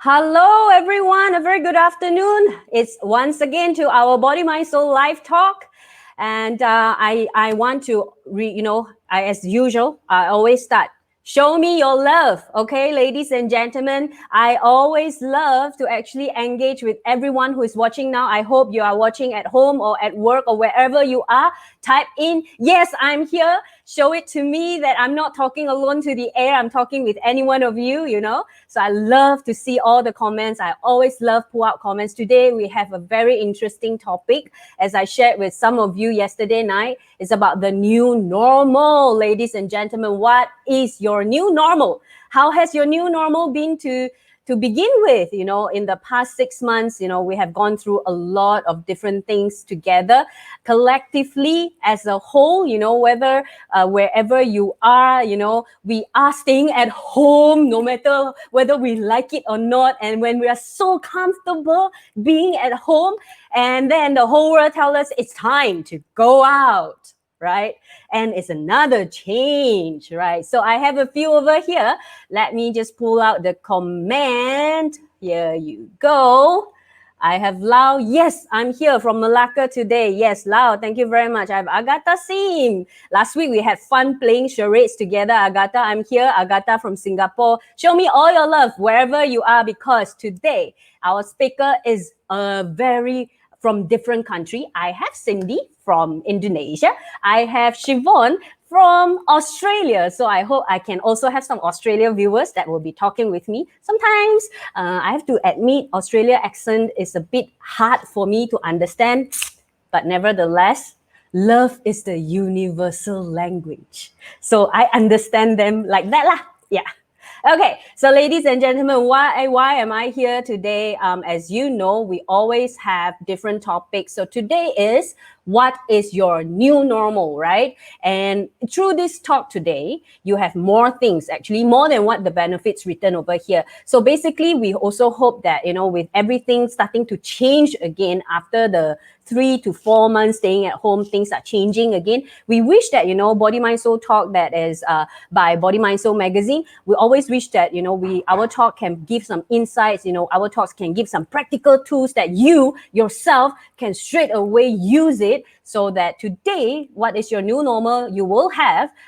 Hello, everyone. A very good afternoon. It's once again to our Body, Mind, Soul live talk. And I want to, as usual, I always start. Show me your love, okay, ladies and gentlemen. I always love to actually engage with everyone who is watching now. I hope you are watching at home or at work or wherever you are. Type in, yes, I'm here. Show it to me that I'm not talking alone to the air. I'm talking with any one of you, So I love to see all the comments. I always love pull out comments. Today, we have a very interesting topic. As I shared with some of you yesterday night, it's about the new normal, ladies and gentlemen. What is your new normal? How has your new normal been to begin with? In the past 6 months, we have gone through a lot of different things together, collectively as a whole, whether wherever you are, we are staying at home, no matter whether we like it or not. And when we are so comfortable being at home, and then the whole world tells us it's time to go out, right? And it's another change, right? So I have a few over here. Let me just pull out the comment. Here you go. I have Lau. Yes, I'm here from Malacca today. Yes, Lau, thank you very much. I have Agatha Sim. Last week we had fun playing charades together. Agatha, I'm here. Agatha from Singapore. Show me all your love wherever you are, because today our speaker is from different country. I have Cindy from Indonesia. I have Siobhan from Australia. So I hope I can also have some Australia viewers that will be talking with me. Sometimes I have to admit Australia accent is a bit hard for me to understand, but nevertheless, love is the universal language. So I understand them like that lah. Yeah. Okay, so ladies and gentlemen, why am I here today? As you know, we always have different topics. So today is, what is your new normal, right? And through this talk today, you have more things, actually more than what the benefits written over here. So basically, we also hope that, with everything starting to change again after the 3 to 4 months staying at home, things are changing again. We wish that, Body, Mind, Soul Talk, that is by Body, Mind, Soul magazine, we always wish that, our talk can give some insights, our talks can give some practical tools that you yourself can straight away use it, so that today, what is your new normal, you will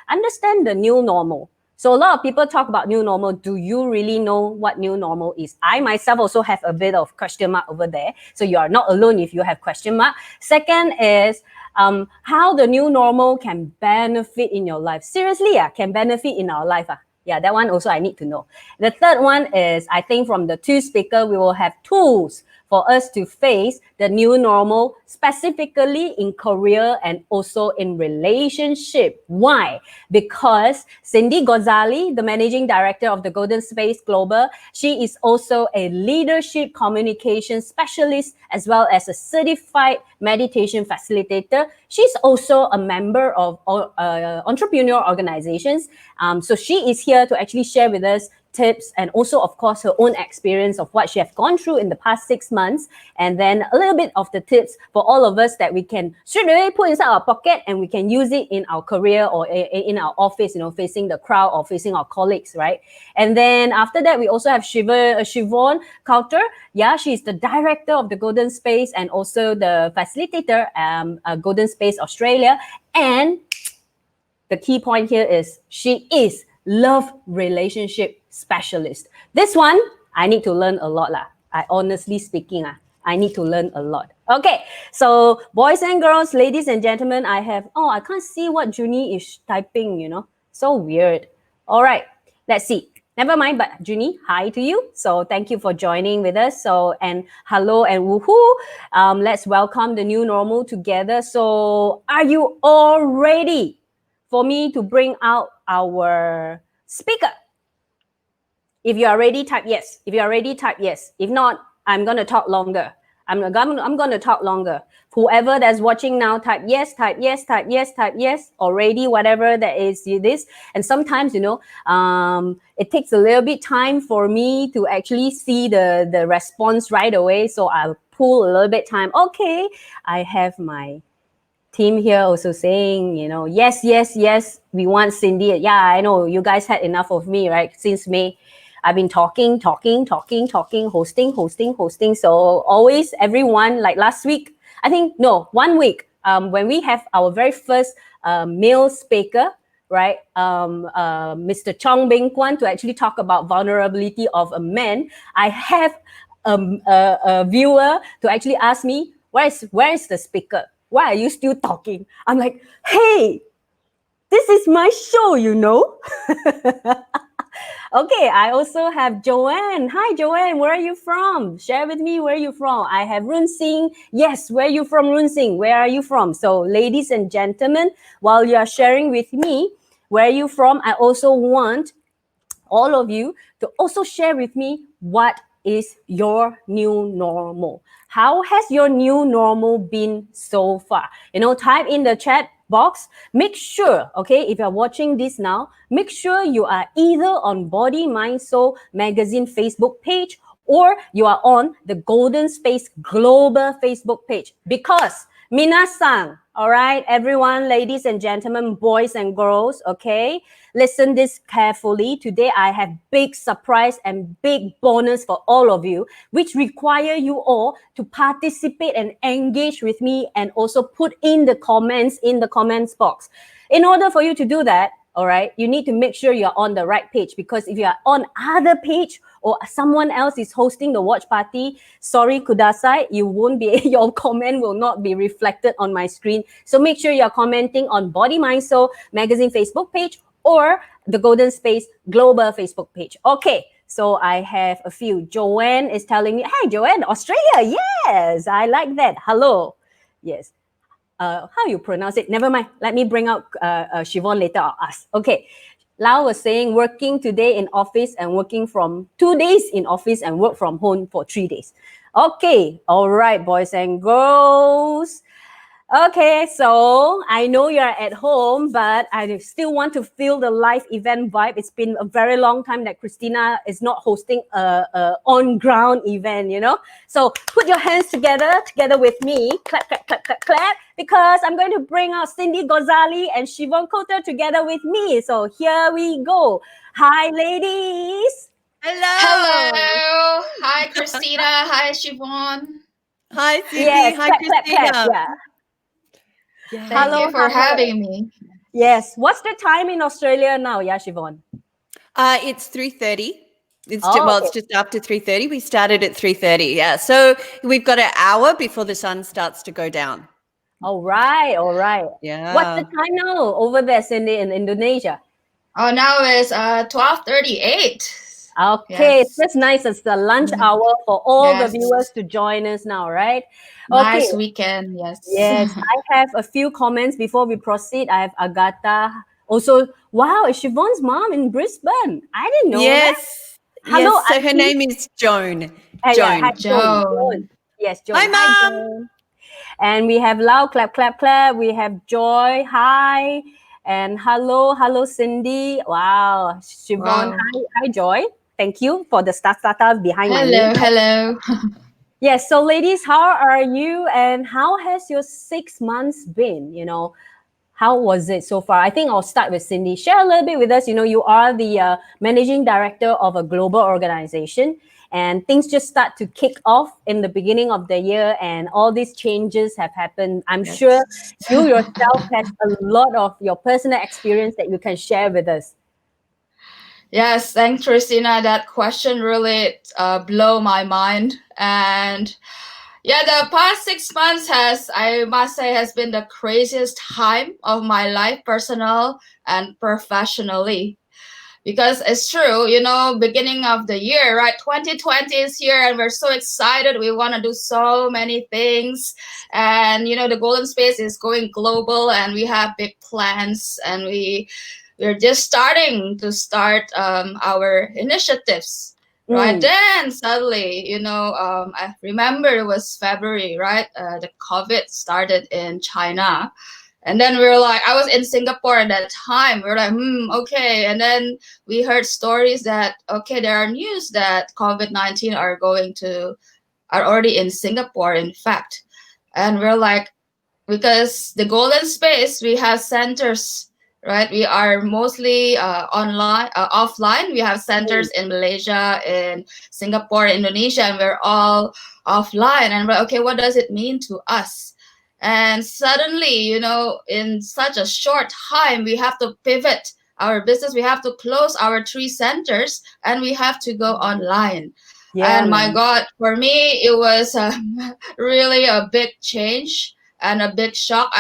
understand the new normal. So a lot of people talk about new normal. Do you really know what new normal is? I myself also have a bit of question mark over there. So you are not alone if you have question mark. Second is how the new normal can benefit in your life. Seriously, can benefit in our life. Yeah, that one also I need to know. The third one is, I think from the two speakers, we will have tools for us to face the new normal, specifically in career and also in relationship. Why? Because Cindy Ghazali, the managing director of the Golden Space Global, she is also a leadership communication specialist as well as a certified meditation facilitator. She's also a member of entrepreneur organizations. So she is here to actually share with us tips and also, of course, her own experience of what she has gone through in the past 6 months, and then a little bit of the tips for all of us that we can straight away put inside our pocket and we can use it in our career or in our office, facing the crowd or facing our colleagues, right? And then after that, we also have Siobhan Coulter. Yeah, she's the director of the Golden Space and also the facilitator, Golden Space Australia. And the key point here is she is love relationship specialist. This one, I need to learn a lot lah. I honestly speaking, I need to learn a lot. Okay, so boys and girls, ladies and gentlemen, I can't see what Junie is typing, so weird. All right, let's see. Never mind, but Junie, hi to you. So thank you for joining with us. So, and hello and woohoo. Let's welcome the new normal together. So are you all ready for me to bring out our speaker? If you are ready, type yes. If you are ready, type yes. If not, I'm going to talk longer. I'm going to talk longer. Whoever that's watching now, type yes, type yes, type yes, type yes, already, whatever that is this. And sometimes, it takes a little bit time for me to actually see the response right away. So I'll pull a little bit time. Okay, I have my team here also saying, yes, we want Cindy. Yeah, I know you guys had enough of me, right? Since May. I've been talking, hosting. So always everyone, like last week, I think, no, 1 week, when we have our very first male speaker, right? Mr. Chong Beng Kwan, to actually talk about vulnerability of a man. I have a viewer to actually ask me, where is the speaker? Why are you still talking? I'm like, hey, this is my show, you know. Okay, I also have Joanne. Hi, Joanne. Where are you from? Share with me where you're from. I have Run Sing. Yes, where are you from, Run Sing? Where are you from? So, ladies and gentlemen, while you are sharing with me where are you from, I also want all of you to also share with me what is your new normal. How has your new normal been so far? Type in the chat box. Make sure, okay, if you're watching this now, make sure you are either on Body Mind Soul Magazine Facebook page or you are on the Golden Space Global Facebook page, because minasan, all right, everyone, ladies and gentlemen, boys and girls, okay, listen this carefully. Today I have big surprise and big bonus for all of you, which require you all to participate and engage with me, and also put in the comments in the comments box. In order for you to do that, all right, you need to make sure you're on the right page, because if you are on other page or someone else is hosting the watch party, sorry kudasai, you won't be, your comment will not be reflected on my screen. So make sure you're commenting on Body Mind Soul Magazine Facebook page or the Golden Space Global Facebook page. Okay, so I have a few. Joanne is telling me, hi Joanne, Australia, yes, I like that. Hello, yes. How you pronounce it? Never mind. Let me bring out Siobhan later. I'll ask. Okay. Lau was saying working today in office and working from 2 days in office and work from home for 3 days. Okay. All right, boys and girls. Okay, so I know you're at home, but I still want to feel the live event vibe. It's been a very long time that Christina is not hosting a on-ground event, So put your hands together with me. Clap, clap, clap, clap, clap. Because I'm going to bring out Cindy Gozali and Siobhan Cotter together with me. So here we go. Hi, ladies. Hello. Hello. Hi, Christina. Hi, Siobhan. Hi, Cindy. Yes, Hi, clap, clap, clap. Christina. Yeah. Yeah. Thank Hello, you for hello. having me. Yes. What's the time in Australia now, yeah, Siobhan? It's 3:30. It's Oh, well, okay. it's just after 3:30. We started at 3:30. Yeah. So we've got an hour before the sun starts to go down. All right, all right. What's the Yeah. time now over there, Cindy, in Indonesia? Oh, now it's 12:38. Okay, it's Yes. just nice. It's the lunch Mhm. hour for all the Yes. viewers to join us now, right? Okay, Nice weekend. Yes. yes, I have a few comments before we proceed. I have Agatha. Also, wow, it's Siobhan's mom in Brisbane. I didn't know that. Yes. Hello, Yes. So her Auntie. name is Joan. Yeah, hi, Joan. Joan. Joan. Joan. Yes, Hi, Joan. Hi, Mom. Joan. And we have Lau, clap, clap, clap. We have Joy, hi. And hello, Cindy. Wow, Siobhan, Wow. hi, Joy. Thank you for the starter behind my name. Hello. Hello. Yes, so ladies, how are you? And how has your 6 months been? How was it so far? I think I'll start with Cindy. Share a little bit with us. You are the managing director of a global organization, and things just start to kick off in the beginning of the year, and all these changes have happened. I'm Yes. sure you yourself has a lot of your personal experience that you can share with us. Yes, thanks, Christina. That question really blow my mind. And yeah, the past 6 months I must say, has been the craziest time of my life, personal and professionally. Because it's true, beginning of the year, right? 2020 is here and we're so excited. We want to do so many things. And, the Golden Space is going global and we have big plans, and we're just starting to start our initiatives. Right then, suddenly, I remember it was February, right? The COVID started in China, and then we were like, I was in Singapore at that time. We were like, okay. And then we heard stories that, okay, there are news that COVID-19 are already in Singapore, in fact. And we're like, because the Golden Space, we have centers right? We are mostly offline. We have centers in Malaysia, in Singapore, Indonesia, and we're all offline. And we're okay, what does it mean to us? And suddenly, in such a short time, we have to pivot our business. We have to close our 3 centers, and we have to go online. Yeah, And my man. God, for me, it was really a big change and a big shock.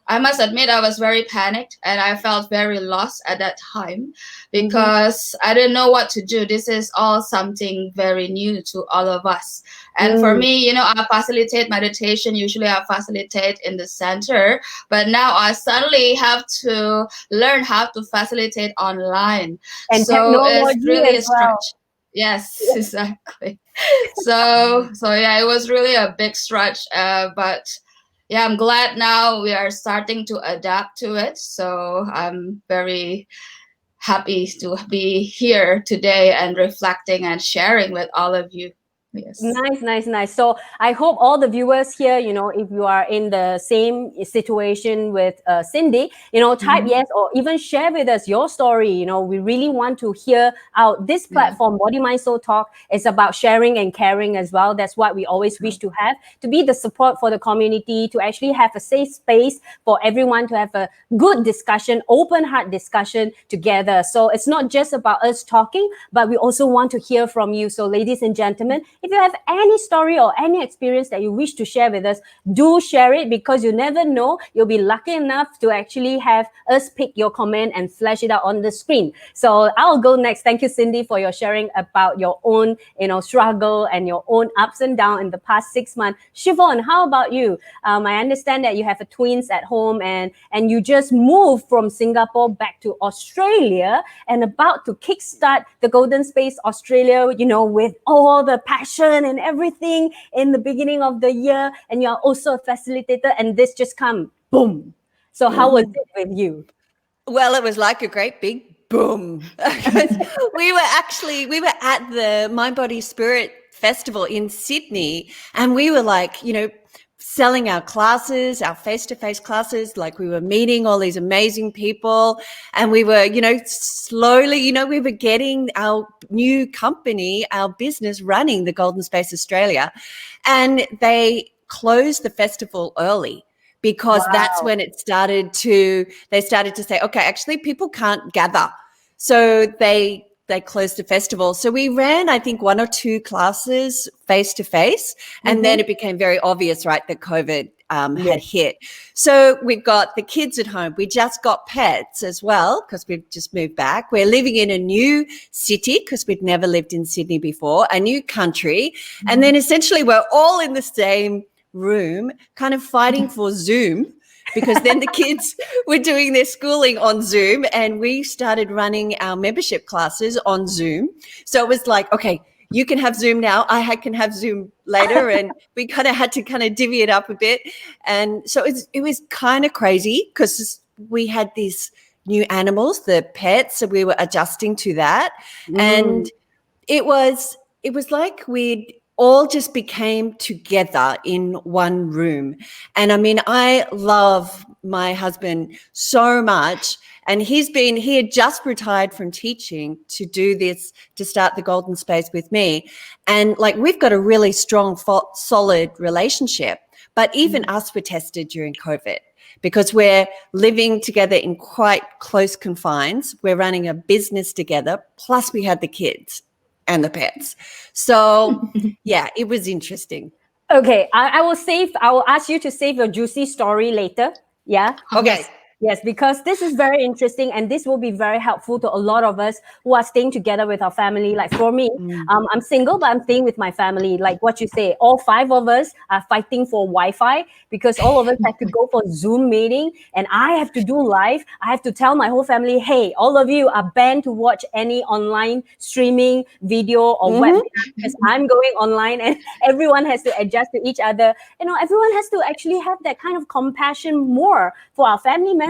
I must admit, I was very panicked and I felt very lost at that time Mm-hmm. because I didn't know what to do. This is all something very new to all of us. And for Mm. me, I facilitate meditation. Usually I facilitate in the center, but now I suddenly have to learn how to facilitate online. And So it's technology really a as well. stretch. Yes, exactly. So yeah, it was really a big stretch, but yeah, I'm glad now we are starting to adapt to it. So I'm very happy to be here today and reflecting and sharing with all of you. Yes. Nice, nice, nice. So I hope all the viewers here, if you are in the same situation with Cindy, type Mhm. yes or even share with us your story. We really want to hear out. This Yeah. platform, Body, Mind, Soul Talk, is about sharing and caring as well. That's what we always wish to have, to be the support for the community, to actually have a safe space for everyone to have a good discussion, open heart discussion together. So it's not just about us talking, but we also want to hear from you. So ladies and gentlemen, if you have any story or any experience that you wish to share with us, do share it, because you never know, you'll be lucky enough to actually have us pick your comment and flash it out on the screen. So I'll go next. Thank you, Cindy, for your sharing about your own, struggle and your own ups and downs in the past 6 months. Siobhan, how about you? I understand that you have a twins at home, and you just moved from Singapore back to Australia and about to kickstart the Golden Space Australia, with all the passion and everything in the beginning of the year. And you're also a facilitator, and this just come boom. So how was it with you? Well, it was like a great big boom. 'Cause we were at the Mind Body Spirit Festival in Sydney, and we were like, selling our classes, our face-to-face classes, like we were meeting all these amazing people, and we were, slowly, we were getting our new company, our business running, the Golden Space Australia, and they closed the festival early, because that's Wow. when they started to say, okay, actually people can't gather. So they closed the festival. So we ran, I think, 1 or 2 classes face to face. And then Mm-hmm. it became very obvious, right, that COVID Yes. had hit. So we've got the kids at home. We just got pets as well, because we've just moved back. We're living in a new city, because we'd never lived in Sydney before, a new country. And then essentially we're all in the same room, kind of fighting for Zoom, because then the kids were doing their schooling on Zoom, and we started running our membership classes on Zoom. So it was like, okay, you can have Zoom now, can have Zoom later, and we kind of had to kind of divvy it up a bit. And so it was kind of crazy, because we had these new animals, the pets, so we were adjusting to that. Mm. And it was like we'd all just became together in one room. And I mean, I love my husband so much, and he had just retired from teaching to do this, to start the Golden Space with me. And like, we've got a really strong, solid relationship, but even us were tested during COVID, because we're living together in quite close confines. We're running a business together, plus we had the kids and the pets. So yeah, it was interesting. Okay, I will ask you to save your juicy story later. Yeah. Okay. Yes. Yes, because this is very interesting, and this will be very helpful to a lot of us who are staying together with our family. Like for me, Mm. I'm single, but I'm staying with my family. Like what you say, all 5 of us are fighting for Wi-Fi, because all of us have to go for Zoom meeting, and I have to do live. I have to tell my whole family, hey, all of you are banned to watch any online streaming video or Mm-hmm. webinar, because I'm going online, and everyone has to adjust to each other. Everyone has to actually have that kind of compassion more for our family members.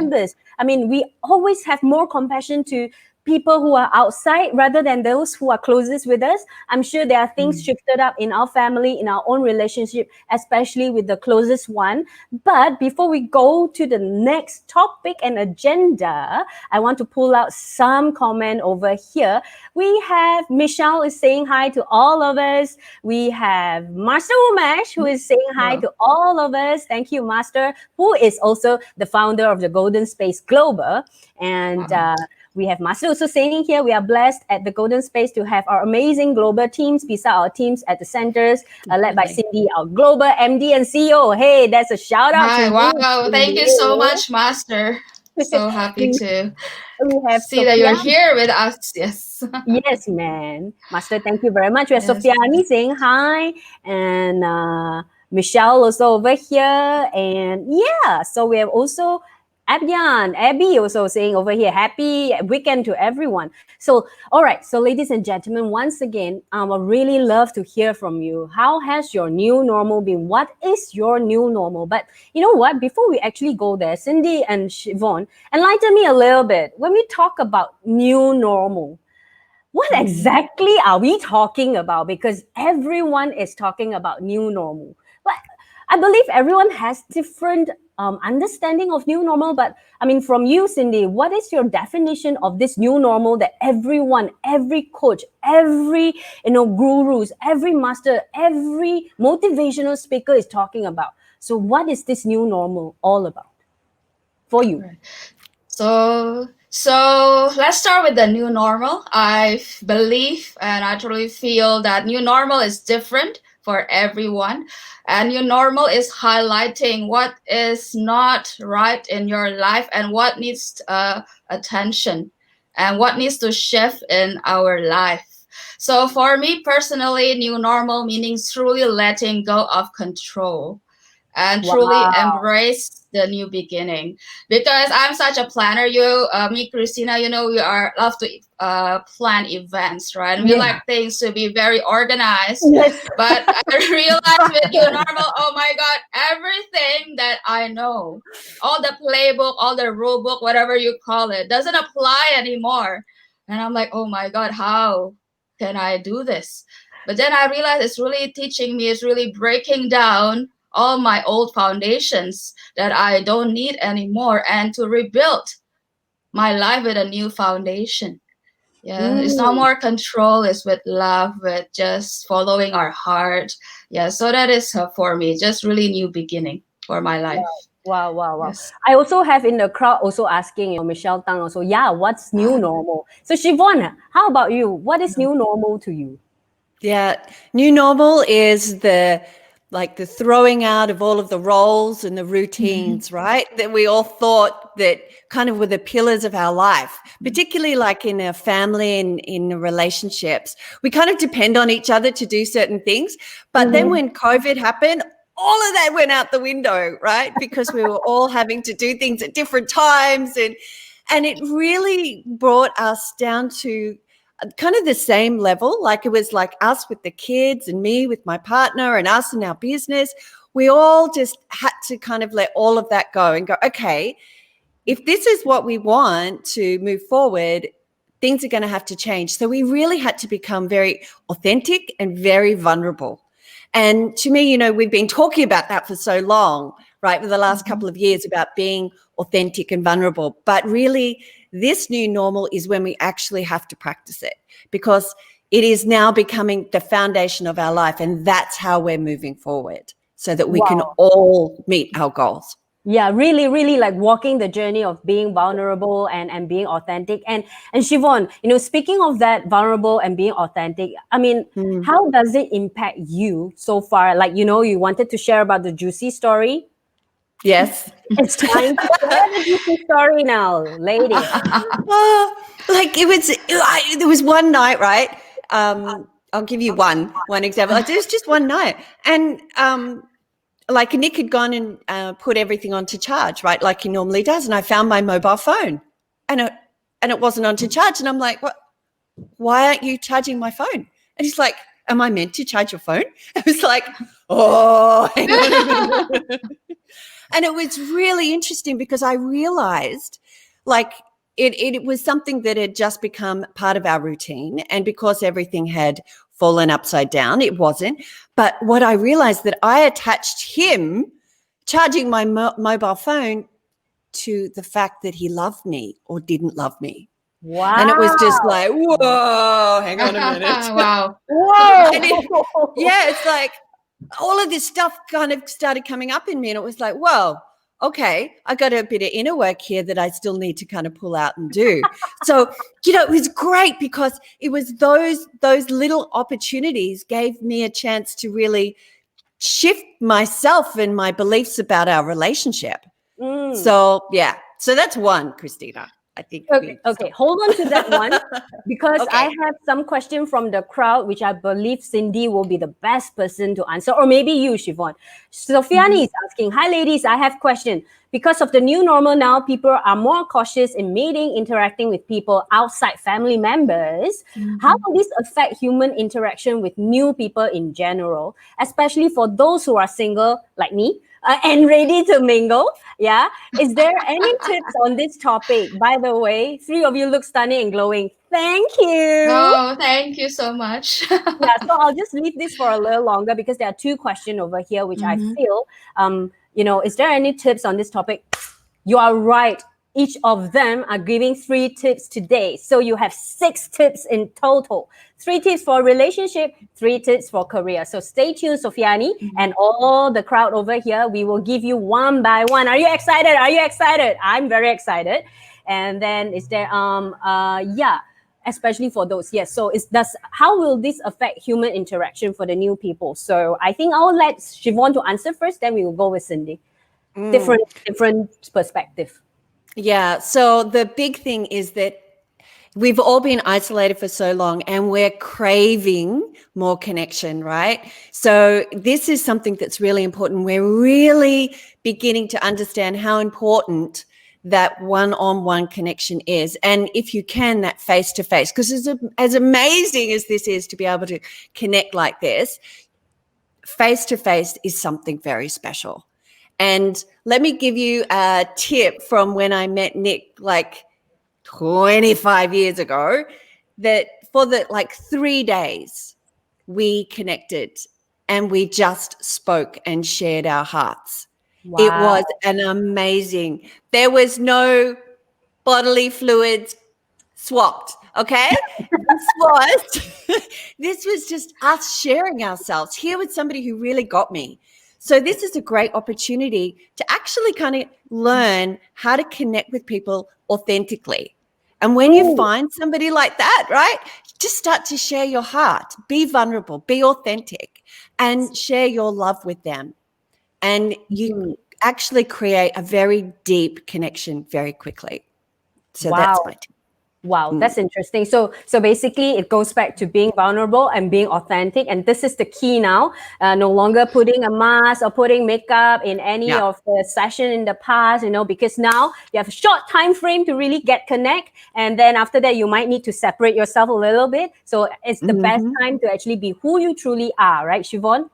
I mean, we always have more compassion to people who are outside rather than those who are closest with us. I'm sure there are things shifted up in our family, in our own relationship, especially with the closest one. But before we go to the next topic and agenda, I want to pull out some comment over here. We have Michelle is saying hi to all of us. We have Master Umesh who is saying hi to all of us. Thank you, Master, who is also the founder of the Golden Space Global. And we have Master also saying here, we are blessed at the Golden Space to have our amazing global teams beside our teams at the centers, led by Cindy, our global MD and CEO. Hey, that's a shout out Hi, to wow. you. Thank you so much, Master. So happy to We have see that you're here with us. Yes. Yes, man. Master, thank you very much. We have Yes. Sofiani saying hi, and Michelle also over here. And yeah, so we have also Abby also saying over here, happy weekend to everyone. So, all right. So, ladies and gentlemen, once again, I would really love to hear from you. How has your new normal been? What is your new normal? But you know what? Before we actually go there, Cindy and Siobhan, enlighten me a little bit. When we talk about new normal, what exactly are we talking about? Because everyone is talking about new normal. But I believe everyone has different understanding of new normal. But I mean, from you, Cindy, what is your definition of this new normal that everyone, every coach, every gurus, every master, every motivational speaker is talking about? So, what is this new normal all about for you? So let's start with the new normal. I believe and I truly feel that new normal is different for everyone. And new normal is highlighting what is not right in your life and what needs attention and what needs to shift in our life. So for me personally, new normal meaning truly letting go of control and truly embrace the new beginning. Because I'm such a planner. Me, Christina, we are love to plan events, right? And we like things to be very organized. Yes. But I realized with new normal, oh my God, everything that I know, all the playbook, all the rule book, whatever you call it, doesn't apply anymore. And I'm like, oh my God, how can I do this? But then I realized it's really teaching me, it's really breaking down all my old foundations that I don't need anymore and to rebuild my life with a new foundation. Yeah, it's not more control, it's with love, with just following our heart. Yeah, so that is for me, just really new beginning for my life. Wow. Yes. I also have in the crowd also asking, Michelle Tang also, what's new normal? So Siobhan, how about you? What is new normal to you? Yeah, new normal is the throwing out of all of the roles and the routines, right? That we all thought that kind of were the pillars of our life, particularly like in a family and in relationships. We kind of depend on each other to do certain things. But then when COVID happened, all of that went out the window, right? Because we were all having to do things at different times. And it really brought us down to kind of the same level. Like it was like us with the kids and me with my partner and us and our business. We all just had to kind of let all of that go and go, okay, if this is what we want to move forward, things are going to have to change. So we really had to become very authentic and very vulnerable. And to me, we've been talking about that for so long, right, for the last couple of years about being authentic and vulnerable. But really, this new normal is when we actually have to practice it because it is now becoming the foundation of our life. And that's how we're moving forward so that we can all meet our goals. Yeah, really like walking the journey of being vulnerable and being authentic. And Siobhan, speaking of that vulnerable and being authentic, I mean, how does it impact you so far? Like, you wanted to share about the juicy story. Yes. It's time to share the juicy story now, lady. There was one night, right? I'll give you one example. It was just one night. And like Nick had gone and put everything onto charge, right, like he normally does. And I found my mobile phone and it wasn't onto charge. And I'm like, what? Why aren't you charging my phone? And he's like, am I meant to charge your phone? I was like, oh, hang on a minute. And it was really interesting because I realized like it was something that had just become part of our routine. And because everything had fallen upside down, it wasn't. But what I realized that I attached him charging my mobile phone to the fact that he loved me or didn't love me. Wow. And it was just like, whoa, hang on a minute. Wow. Whoa. It's like all of this stuff kind of started coming up in me. And it was like, whoa, okay, I got a bit of inner work here that I still need to kind of pull out and do. So, it was great because it was those little opportunities gave me a chance to really shift myself and my beliefs about our relationship. So, yeah. So that's one, Christina. I think. Okay. Hold on to that one because I have some question from the crowd, which I believe Cindy will be the best person to answer, or maybe you, Siobhan. Sofiani is asking, "Hi, ladies. I have question. Because of the new normal now, people are more cautious in meeting, interacting with people outside family members. How will this affect human interaction with new people in general, especially for those who are single like me?" And ready to mingle. Yeah. Is there any tips on this topic? By the way, 3 of you look stunning and glowing. Thank you. Oh, thank you so much. Yeah, so I'll just leave this for a little longer because there are 2 questions over here, which I feel, is there any tips on this topic? You are right. Each of them are giving 3 tips today. So you have 6 tips in total. 3 tips for relationship, 3 tips for career. So stay tuned, Sofiani, and all the crowd over here. We will give you one by one. Are you excited? I'm very excited. And then is there, especially for those. Yes. So how will this affect human interaction for the new people? So I think I'll let Siobhan to answer first, then we will go with Cindy. Different perspective. Yeah. So the big thing is that we've all been isolated for so long and we're craving more connection, right? So this is something that's really important. We're really beginning to understand how important that one-on-one connection is. And if you can, that face-to-face, because as amazing as this is to be able to connect like this, face-to-face is something very special. And let me give you a tip from when I met Nick like 25 years ago, that for 3 days we connected and we just spoke and shared our hearts. Wow. It was an amazing. There was no bodily fluids swapped. Okay. This was just us sharing ourselves here with somebody who really got me. So this is a great opportunity to actually kind of learn how to connect with people authentically. And when you find somebody like that, right, just start to share your heart, be vulnerable, be authentic, and share your love with them. And you actually create a very deep connection very quickly. So that's my tip. Wow, that's interesting. So basically it goes back to being vulnerable and being authentic. And this is the key now. No longer putting a mask or putting makeup in any of the session in the past, because now you have a short time frame to really get connect. And then after that, you might need to separate yourself a little bit. So it's the best time to actually be who you truly are, right, Siobhan?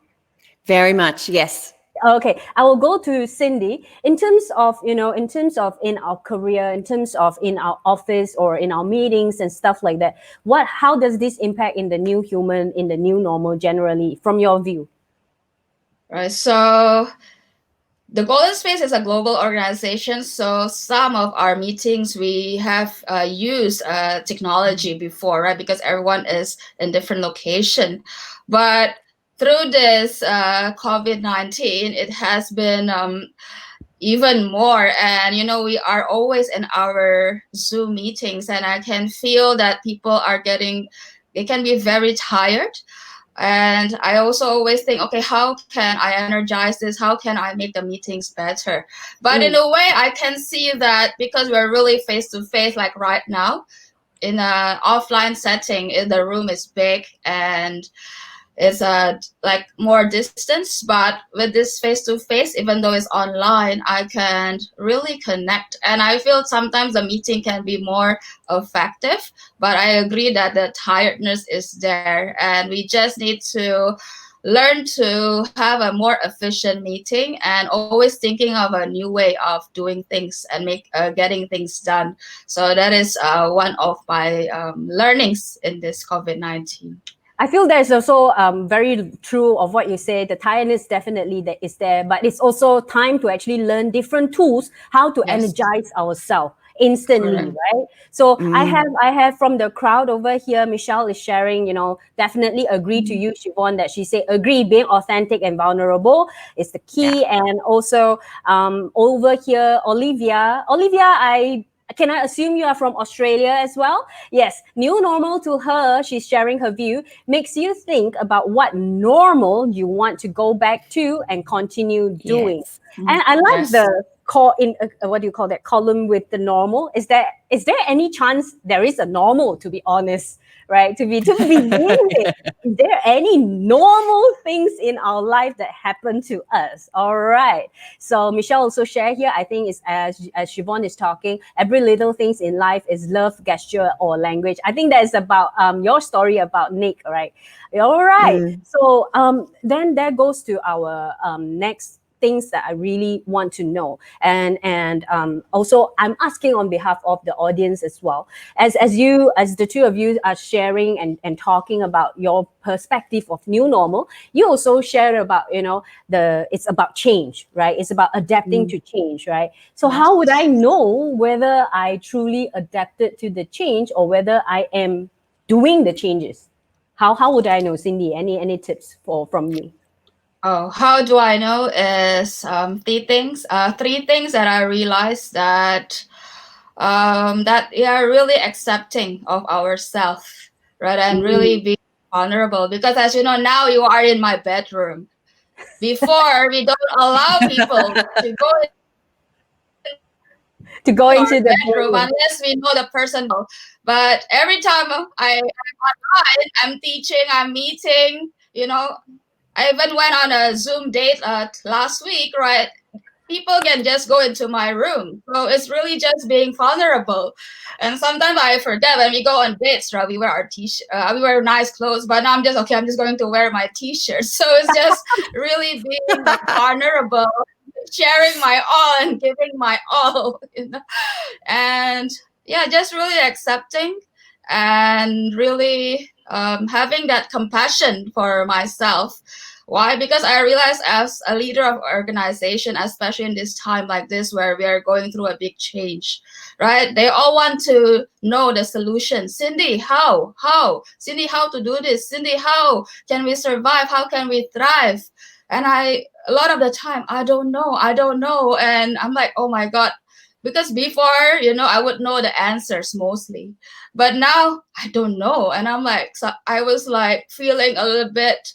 Very much, yes. Okay, I will go to Cindy. In terms of in our career, in terms of in our office or in our meetings and stuff like that, how does this impact in the new human, in the new normal generally, from your view? Right. So the Golden Space is a global organization. So some of our meetings, we have used technology before, right? Because everyone is in different location. But through this COVID-19, it has been even more. And, we are always in our Zoom meetings, and I can feel that people they can be very tired. And I also always think, okay, how can I energize this? How can I make the meetings better? But in a way, I can see that because we're really face to face, like right now, in an offline setting, the room is big and it's more distance, but with this face-to-face, even though it's online, I can really connect. And I feel sometimes the meeting can be more effective, but I agree that the tiredness is there, and we just need to learn to have a more efficient meeting and always thinking of a new way of doing things and getting things done. So that is one of my learnings in this COVID-19. I feel there's also very true of what you say. The tiredness definitely that is there, but it's also time to actually learn different tools how to Yes. energize ourselves instantly, Correct. right? So Mm. I have from the crowd over here, Michelle is sharing, definitely agree to you, Siobhan, that she said agree, being authentic and vulnerable is the Yeah. key. And also over here, Olivia, can I assume you are from Australia as well? Yes, new normal to her, she's sharing her view, makes you think about what normal you want to go back to and continue doing. Yes. And I like Yes. the call in what do you call that column with the normal? Is there any chance there is a normal, to be honest, right? To begin with, is there any normal things in our life that happen to us? All right. So Michelle also share here. I think is as Siobhan is talking, every little things in life is love, gesture, or language. I think that is about your story about Nick, right? All right. Mm. So then that goes to our next things that I really want to know, and also I'm asking on behalf of the audience as well, as the two of you are sharing and talking about your perspective of new normal. You also share about it's about change, right? It's about adapting Mm. to change, right? So Yes. how would I know whether I truly adapted to the change or whether I am doing the changes? How would I know, Cindy? Any tips from you? Oh, how do I know is three things. Three things that I realized that we are really accepting of ourselves, right, and Mm. really being vulnerable. Because as you know, now you are in my bedroom. Before we don't allow people to go To go to our into the bedroom bedroom. unless we know the person well. But every time I'm online, I'm teaching, I'm meeting, I even went on a Zoom date last week, right? People can just go into my room. So it's really just being vulnerable. And sometimes I forget when we go on dates, right? We wear our t-shirt, we wear nice clothes, but now I'm just, okay, I'm just going to wear my t-shirt. So it's just really being vulnerable, sharing my all and giving my all, and yeah, just really accepting and really having that compassion for myself. Why? Because I realize as a leader of organization, especially in this time like this where we are going through a big change, right? They all want to know the solution. Cindy, how Cindy, how to do this? Cindy, how can we survive? How can we thrive? And a lot of the time, I don't know, and I'm like, oh my god. Because before, I would know the answers mostly, but now I don't know, and I'm like, so I was like feeling a little bit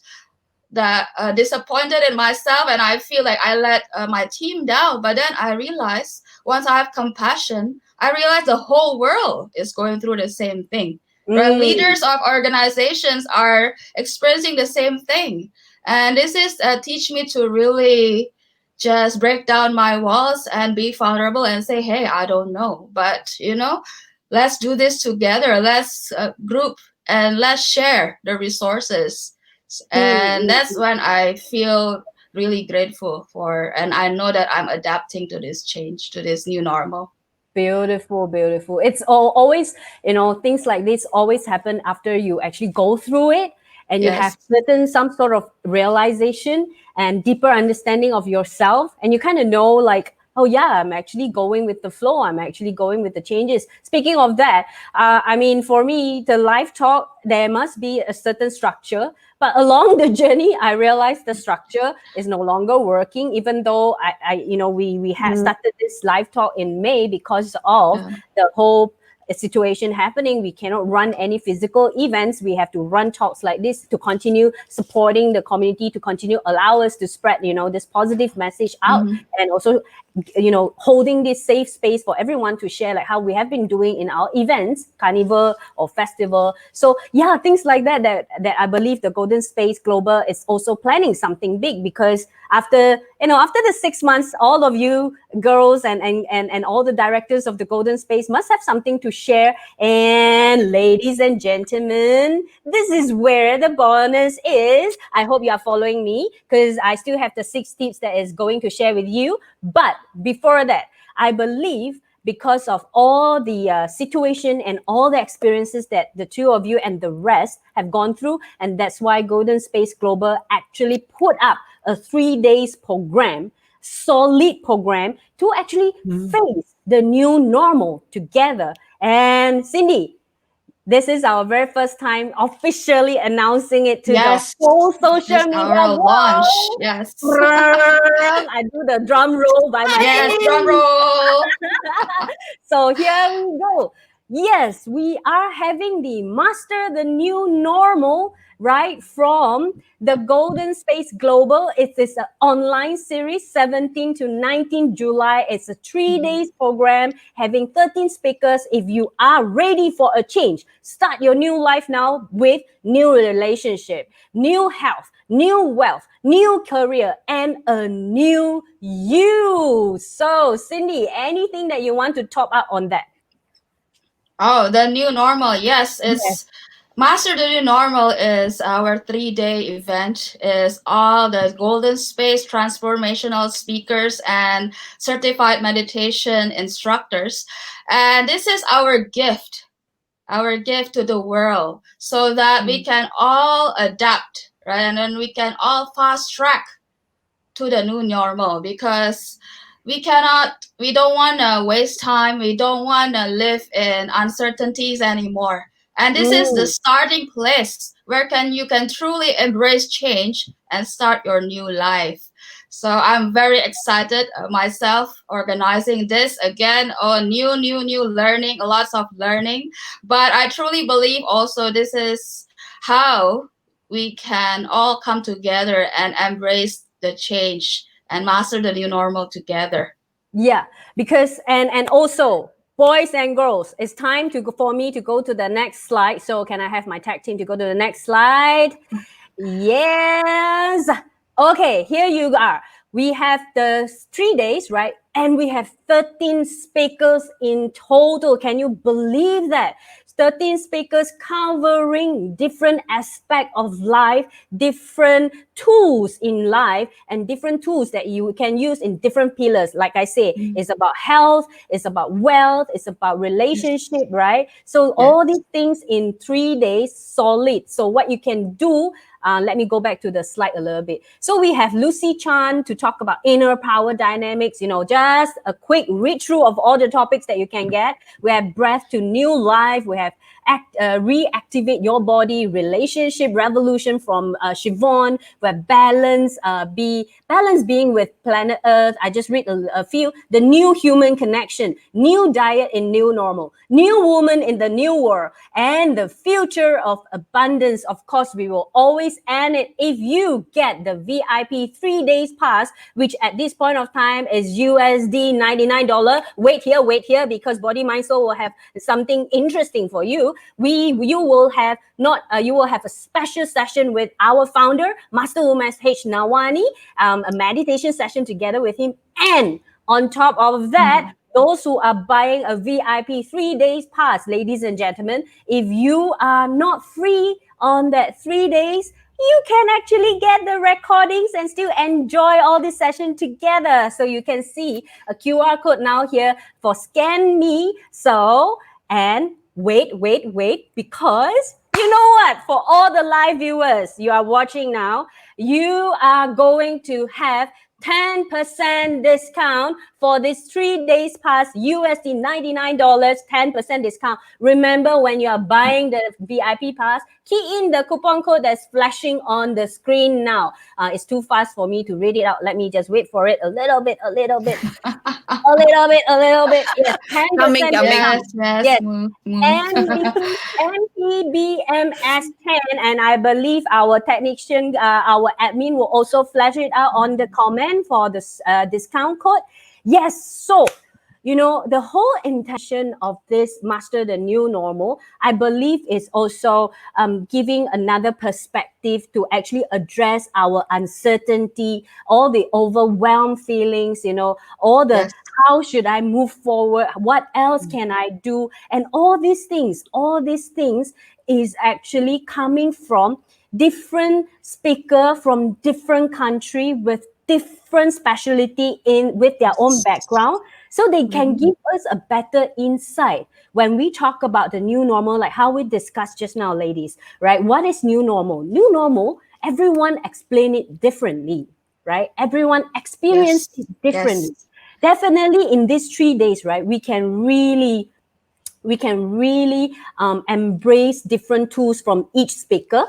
that disappointed in myself, and I feel like I let my team down. But then I realized, once I have compassion, I realize the whole world is going through the same thing, right? Mm. Leaders of organizations are experiencing the same thing, and this is teach me to really just break down my walls and be vulnerable and say, hey, I don't know, but let's do this together. Let's group and let's share the resources. And Mm. that's when I feel really grateful for, and I know that I'm adapting to this change, to this new normal. Beautiful, beautiful. It's always, things like this always happen after you actually go through it and you have Yes. certain some sort of realization and deeper understanding of yourself. And you kind of know, like, oh yeah, I'm actually going with the flow. I'm actually going with the changes. Speaking of that, I mean, for me, the life talk, there must be a certain structure. But along the journey, I realized the structure is no longer working, even though we had Mm. started this live talk in May because of Yeah. the whole situation happening. We cannot run any physical events. We have to run talks like this to continue supporting the community, to continue allow us to spread, this positive message out, Mm-hmm. and also holding this safe space for everyone to share like how we have been doing in our events, carnival or festival. So yeah, things like that I believe the Golden Space Global is also planning something big, because after the 6 months, all of you girls and all the directors of the Golden Space must have something to share. And ladies and gentlemen, this is where the bonus is. I hope you are following me, because I still have the 6 tips that is going to share with you. But before that, I believe, because of all the situation and all the experiences that the two of you and the rest have gone through, and that's why Golden Space Global actually put up a 3 days program, solid program, to actually face the new normal together. And Cindy, this is our very first time officially announcing it to the Yes, whole this social is media our launch. world. Yes. I do the drum roll by myself. Yes, drum roll. So here we go. Yes, we are having the Master the New Normal, right, from the Golden Space Global. It is an online series, 17 to 19 July. It's a 3 days program having 13 speakers. If you are ready for a change, start your new life now with new relationship, new health, new wealth, new career, and a new you. So, Cindy, anything that you want to top up on that? Oh, the new normal. Yes, Yes. it's Master the New Normal is our 3 day event. Is all the Golden Space transformational speakers and certified meditation instructors, and this is our gift to the world, so that we can all adapt, right, and then we can all fast track to the new normal, because we don't want to waste time, we don't want to live in uncertainties anymore, and this is the Mm. starting place where you can truly embrace change and start your new life. So I'm very excited myself organizing this again. Oh, new learning, lots of learning, but I truly believe also this is how we can all come together and embrace the change and master the new normal together. Yeah, because and also, boys and girls, it's time for me to go to the next slide. So can I have my tag team to go to the next slide? Yes. Okay, here you are. We have the 3 days, right? And we have 13 speakers in total. Can you believe that? 13 speakers covering different aspects of life, different tools in life, and different tools that you can use in different pillars. Like I say, it's about health, it's about wealth, it's about relationship, right? So Yeah. all these things in 3 days, solid. So what you can do, let me go back to the slide a little bit. So we have Lucy Chan to talk about inner power dynamics, just a quick read through of all the topics that you can get. We have breath to new life. We have reactivate your body, relationship revolution from Siobhan. We have balance, balance being with planet Earth. I just read a few. The new human connection, new diet in new normal, new woman in the new world, and the future of abundance. Of course, we will always end it if you get the VIP 3 days pass, which at this point of time is USD $99. Wait here, because Body Mind Soul will have something interesting for you. You will have a special session with our founder, Master Umesh H. Nawani, a meditation session together with him. And on top of that, those who are buying a VIP 3 days pass, ladies and gentlemen, if you are not free on that 3 days, you can actually get the recordings and still enjoy all this session together. So you can see a QR code now here for Scan Me. So, and wait, because you know what? For all the live viewers you are watching now, you are going to have 10% discount for this 3 days pass, USD $99, 10% discount. Remember, when you are buying the VIP pass, key in the coupon code that's flashing on the screen now. It's too fast for me to read it out. Let me just wait for it a little bit. A little bit. Yes, 10% Coming. Yes, discount. yes, Yes. move. NPBMS10, and I believe our technician, our admin will also flash it out on the comment for this discount code. Yes. So, the whole intention of this Master the New Normal, I believe, is also giving another perspective to actually address our uncertainty, all the overwhelmed feelings, all the Yes. how should I move forward? What else can I do? And all these things is actually coming from different speaker from different country with different specialty in with their own background, so they can give us a better insight when we talk about the new normal, like how we discussed just now, ladies, right? What is new normal? New normal, everyone explain it differently, right? Everyone experience Yes. it differently. Yes. Definitely in these 3 days, right, we can really embrace different tools from each speaker,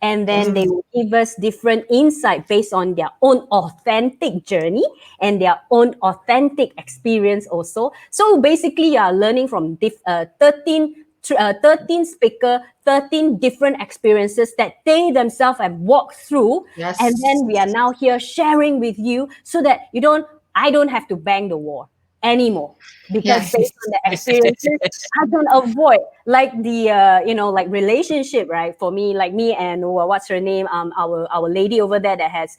and then they will give us different insight based on their own authentic journey and their own authentic experience also. So basically, you are learning from 13 speaker, 13 different experiences that they themselves have walked through, and Yes. then we are now here sharing with you so that I don't have to bang the wall anymore, because Yes. based on the experiences I can avoid, like the like relationship, right? For me, like me and what's her name, our lady over there that has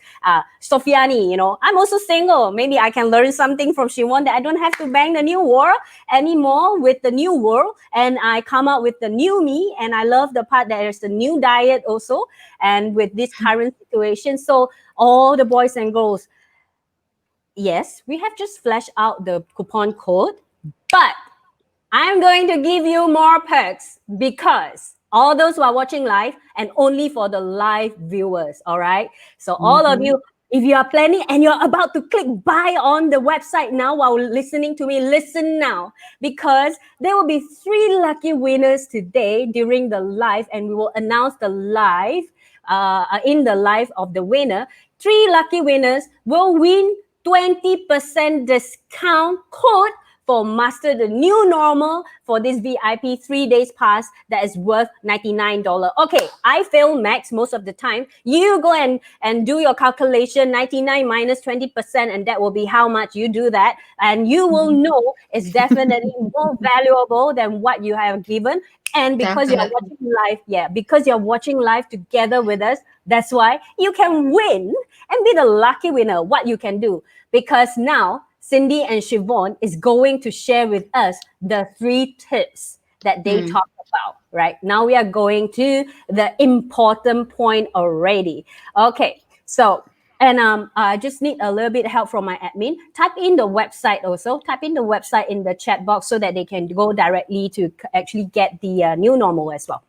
Sofiani, I'm also single. Maybe I can learn something from Shimon, that I don't have to bang the new world anymore with the new world, and I come out with the new me. And I love the part that there's the new diet also, and with this current situation. So all the boys and girls, yes, we have just flashed out the coupon code, but I'm going to give you more perks, because all those who are watching live, and only for the live viewers, all right? So all of you, if you are planning and you're about to click buy on the website now while listening to me, listen now, because there will be 3 lucky winners today during the live, and we will announce the live in the live of the winner. 3 lucky winners will win 20% discount code for Master the New Normal for this VIP 3 days pass that is worth $99. Okay, I fail max most of the time. You go and do your calculation, 99 minus 20%, and that will be how much you do that. And you will know it's definitely more valuable than what you have given. And because you're Definitely. watching live, because you're watching live together with us, that's why you can win and be the lucky winner. What you can do, because now Cindy and Siobhan is going to share with us the 3 tips that they talked about. Right now, we are going to the important point already. Okay, so. And I just need a little bit help from my admin. Type in the website also. Type in the website in the chat box so that they can go directly to actually get the new normal as well.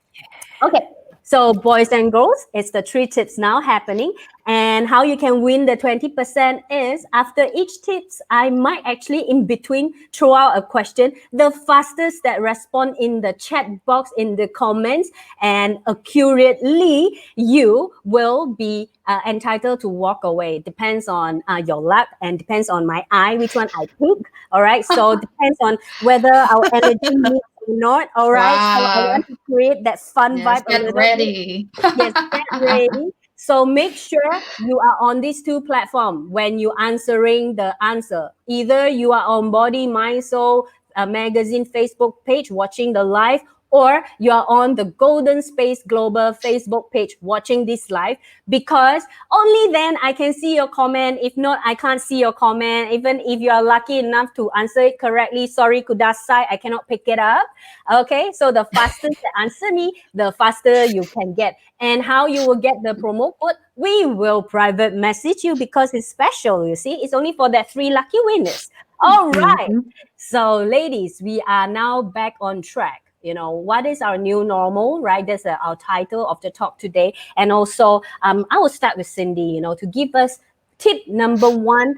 Okay, so boys and girls, it's the 3 tips now happening. And how you can win the 20% is, after each tips, I might actually in between throw out a question. The fastest that respond in the chat box, in the comments, and accurately, you will be entitled to walk away. Depends on your luck, and depends on my eye, which one I pick. All right, so depends on whether our energy meets or not. All right, so I Wow. want to create that fun Yes. vibe a Get little bit. ready. Yes, get ready. So make sure you are on these 2 platforms when you answering the answer. Either you are on Body Mind Soul magazine Facebook page watching the live, or you are on the Golden Space Global Facebook page watching this live, because only then I can see your comment. If not, I can't see your comment. Even if you are lucky enough to answer it correctly, sorry, kudasai, I cannot pick it up. Okay, so the faster you answer me, the faster you can get. And how you will get the promo code, we will private message you, because it's special, you see. It's only for that 3 lucky winners. All right. So, ladies, we are now back on track. What is our new normal, right? That's our title of the talk today. And also, I will start with Cindy, to give us tip number 1,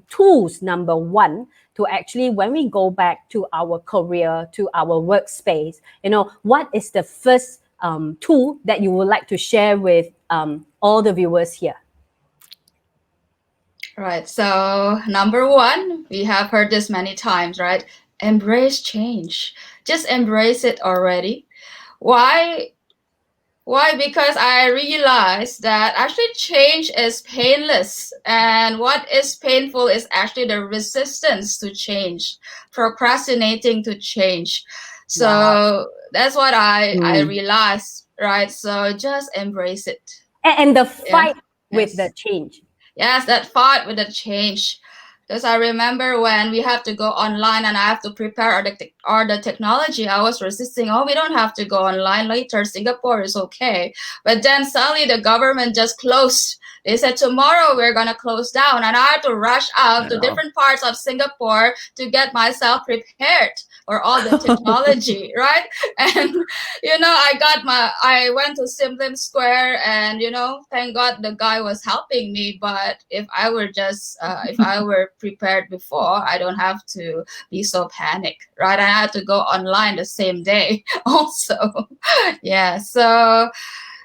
tools number 1, to actually, when we go back to our career, to our workspace, what is the first tool that you would like to share with all the viewers here? Right. So, number 1, we have heard this many times, right? Embrace change. Just embrace it already. Why? Why? Because I realized that actually change is painless. And what is painful is actually the resistance to change, procrastinating to change. So Wow. that's what I Mm. realized, right? So just embrace it. And the Yeah. fight with the Yes. change. Yes, that fight with the change. Because I remember when we have to go online and I have to prepare all the technology, I was resisting. Oh, we don't have to go online later. Singapore is okay. But then suddenly the government just closed. They said tomorrow we're gonna close down, and I had to rush out to Wow. different parts of Singapore to get myself prepared for all the technology, right? And I went to Sim Lim Square, and thank God the guy was helping me. But if I were prepared before, I don't have to be so panicked, right? I had to go online the same day also. Yeah, so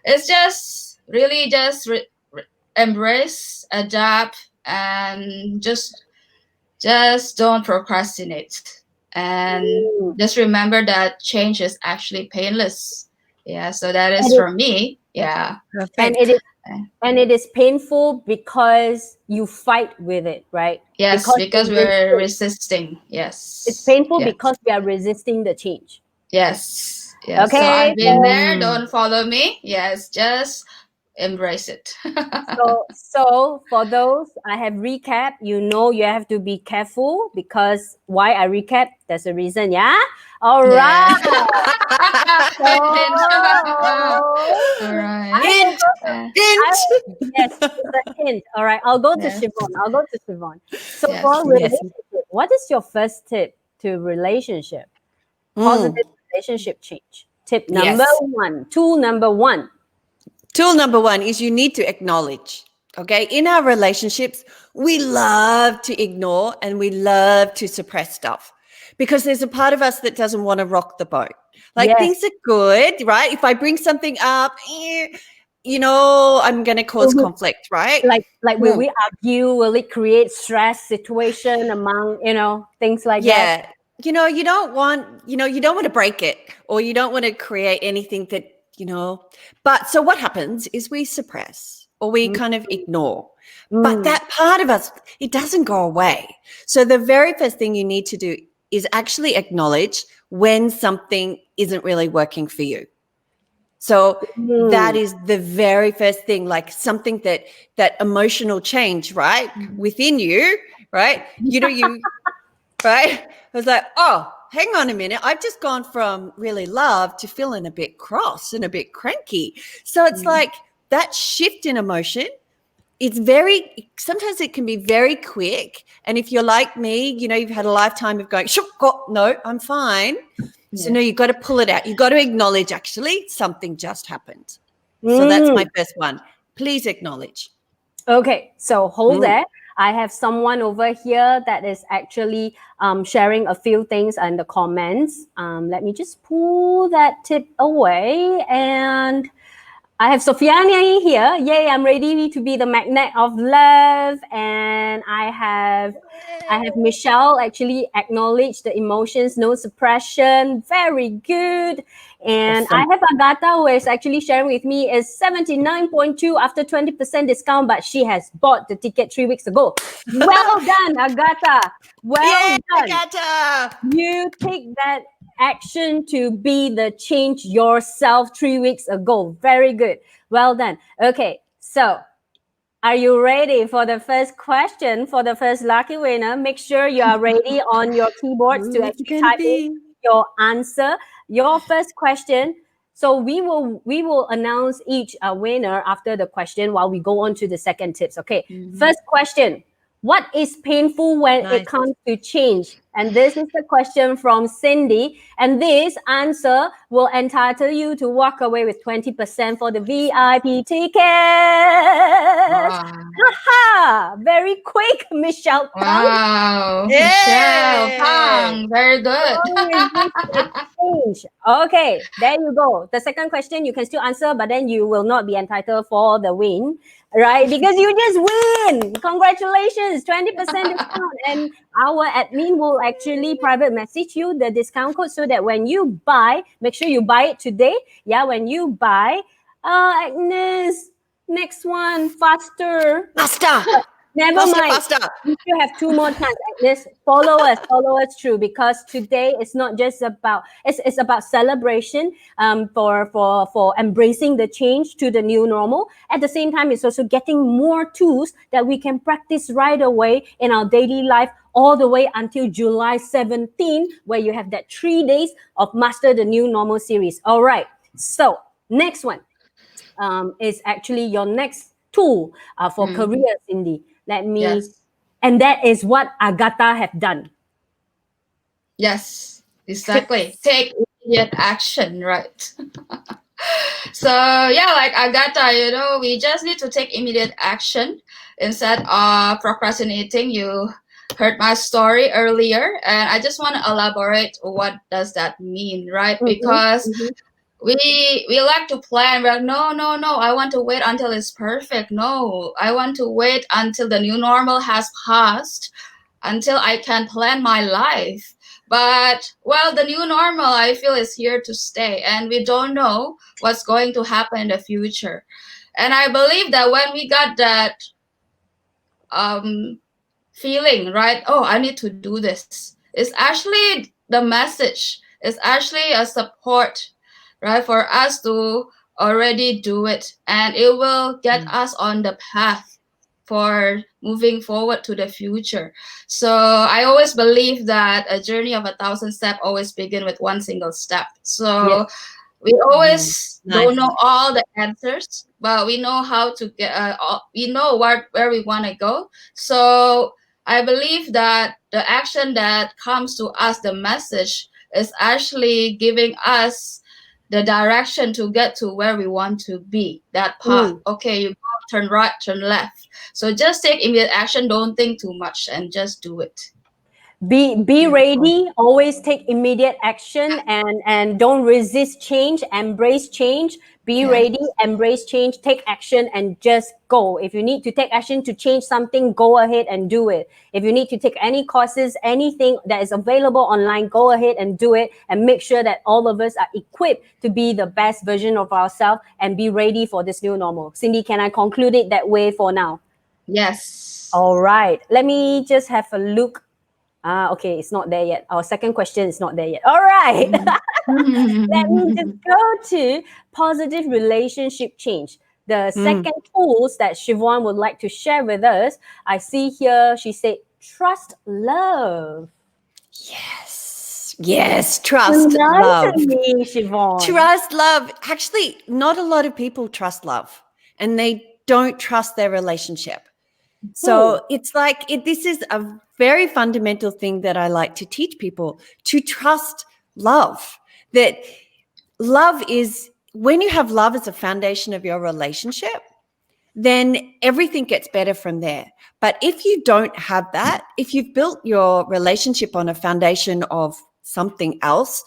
it's just really just embrace, adapt, and just don't procrastinate. And Mm. just remember that change is actually painless. Yeah, so that is And it, for me. Yeah. and Perfect. it is and it is painful because you fight with it, right? Yes, Because because you we're resist. resisting. It's Yes. painful Yes. because we are resisting the change. Yes. Yes. So Okay, I've been so there. Mm. Don't follow me. Yes, just embrace it. so for those I have recapped, you have to be careful because why I recap, there's a reason, yeah? All Yeah. right. So Hint. All I right. will Hint. go to Uh, I Hint. yes, it's a hint. All right, I'll go to yes. Siobhan. I'll go to Siobhan. So Yes. for Yes. relationship, what is your first tip to relationship? Mm. Positive relationship change. Tip number Yes. one, tool number one. Tool number one is you need to acknowledge. Okay. In our relationships, we love to ignore and we love to suppress stuff because there's a part of us that doesn't want to rock the boat. Like Yes. things are good, right? If I bring something up, I'm going to cause conflict, right? Like will Hmm. we argue? Will it create stress situation among things like that? Yeah. You don't want to break it or you don't want to create anything that, but so what happens is we suppress or we Mm, kind of ignore. But mm, that part of us, it doesn't go away. So the very first thing you need to do is actually acknowledge when something isn't really working for you. So that mm. is the very first thing, like something that emotional change, right? Within you, right? You right? I was like, oh, hang on a minute. I've just gone from really love to feeling a bit cross and a bit cranky. So it's Mm. like that shift in emotion. Sometimes it can be very quick. And if you're like me, you've had a lifetime of going, sure, no, I'm fine. So no, Yes. you've got to pull it out. You've got to acknowledge actually something just happened. So that's my Mm. first one. Please acknowledge. Okay, so hold Mm. there. I have someone over here that is actually sharing a few things in the comments. Let me just pull that tip away. And I have Sofiani here. Yay, I'm ready to be the magnet of love. And I have Michelle actually acknowledge the emotions, no suppression. Very good. And I Awesome. have Agatha who is actually sharing with me is 79.2 after 20% discount, but she has bought the ticket 3 weeks ago. Well done, Agatha. Well Yeah, done. Gata. You take that action to be the change yourself 3 weeks ago. Very good. Well done. Okay, so are you ready for the first question for the first lucky winner? Make sure you are ready on your keyboards to Who's it actually gonna type in be? your answer. Your first question. So we will announce each winner after the question while we go on to the second tips. Okay. Mhm. First question. What is painful when it Nice. comes to change? And this is the question from Cindy. And this answer will entitle you to walk away with 20% for the VIP tickets. Wow. Haha! Very quick, Michelle Pang. Wow. Michelle Yay! Pang. Very good. Strong resist the change. Okay, there you go. The second question you can still answer, but then you will not be entitled for the win, right? Because you just win. Congratulations, 20% discount. And our admin will actually private message you the discount code so that when you buy, make sure you buy it today. Yeah, when you buy, Agnes, next one, faster. Faster. Never mind. Faster. You still have 2 more times. Agnes, follow us through, because today it's not just about it's about celebration for embracing the change to the new normal. At the same time, it's also getting more tools that we can practice right away in our daily life, all the way until July 17, where you have that 3 days of Master the New Normal series. All right. So next one is actually your next tool for career, Cindy. Let me, Yes. and that is what Agatha have done. Yes, exactly. Take immediate action, right? So yeah, like Agatha, we just need to take immediate action instead of procrastinating. You heard my story earlier, and I just want to elaborate what does that mean, right? Because we like to plan. We're like, no, I want to wait until it's perfect. No, I want to wait until the new normal has passed, until I can plan my life. But well, the new normal, I feel, is here to stay, and we don't know what's going to happen in the future. And I believe that when we got that feeling, right? Oh, I need to do this. It's actually the message. It's actually a support, right, for us to already do it, and it will get us on the path for moving forward to the future. So I always believe that a journey of 1,000 steps always begin with one single step. So we always don't know all the answers, but we know how to get. We know where we want to go. So I believe that the action that comes to us, the message, is actually giving us the direction to get to where we want to be. That path. Okay, you go, turn right, turn left. So just take immediate action. Don't think too much and just do it. Be ready, always take immediate action, and don't resist change, embrace change. Be ready, embrace change, take action, and just go. If you need to take action to change something, go ahead and do it. If you need to take any courses, anything that is available online, go ahead and do it, and make sure that all of us are equipped to be the best version of ourselves and be ready for this new normal. Cindy, can I conclude it that way for now? Yes. All right, let me just have a look. Okay, it's not there yet. Our second question is not there yet. All right. Let me just go to positive relationship change. The second tools that Siobhan would like to share with us. I see here, she said, trust love. Yes, trust love. To me, Siobhan. Trust love. Actually, not a lot of people trust love, and they don't trust their relationship. So it's like this is a very fundamental thing that I like to teach people, to trust love. That love is, when you have love as a foundation of your relationship, then everything gets better from there. But if you don't have that, if you've built your relationship on a foundation of something else,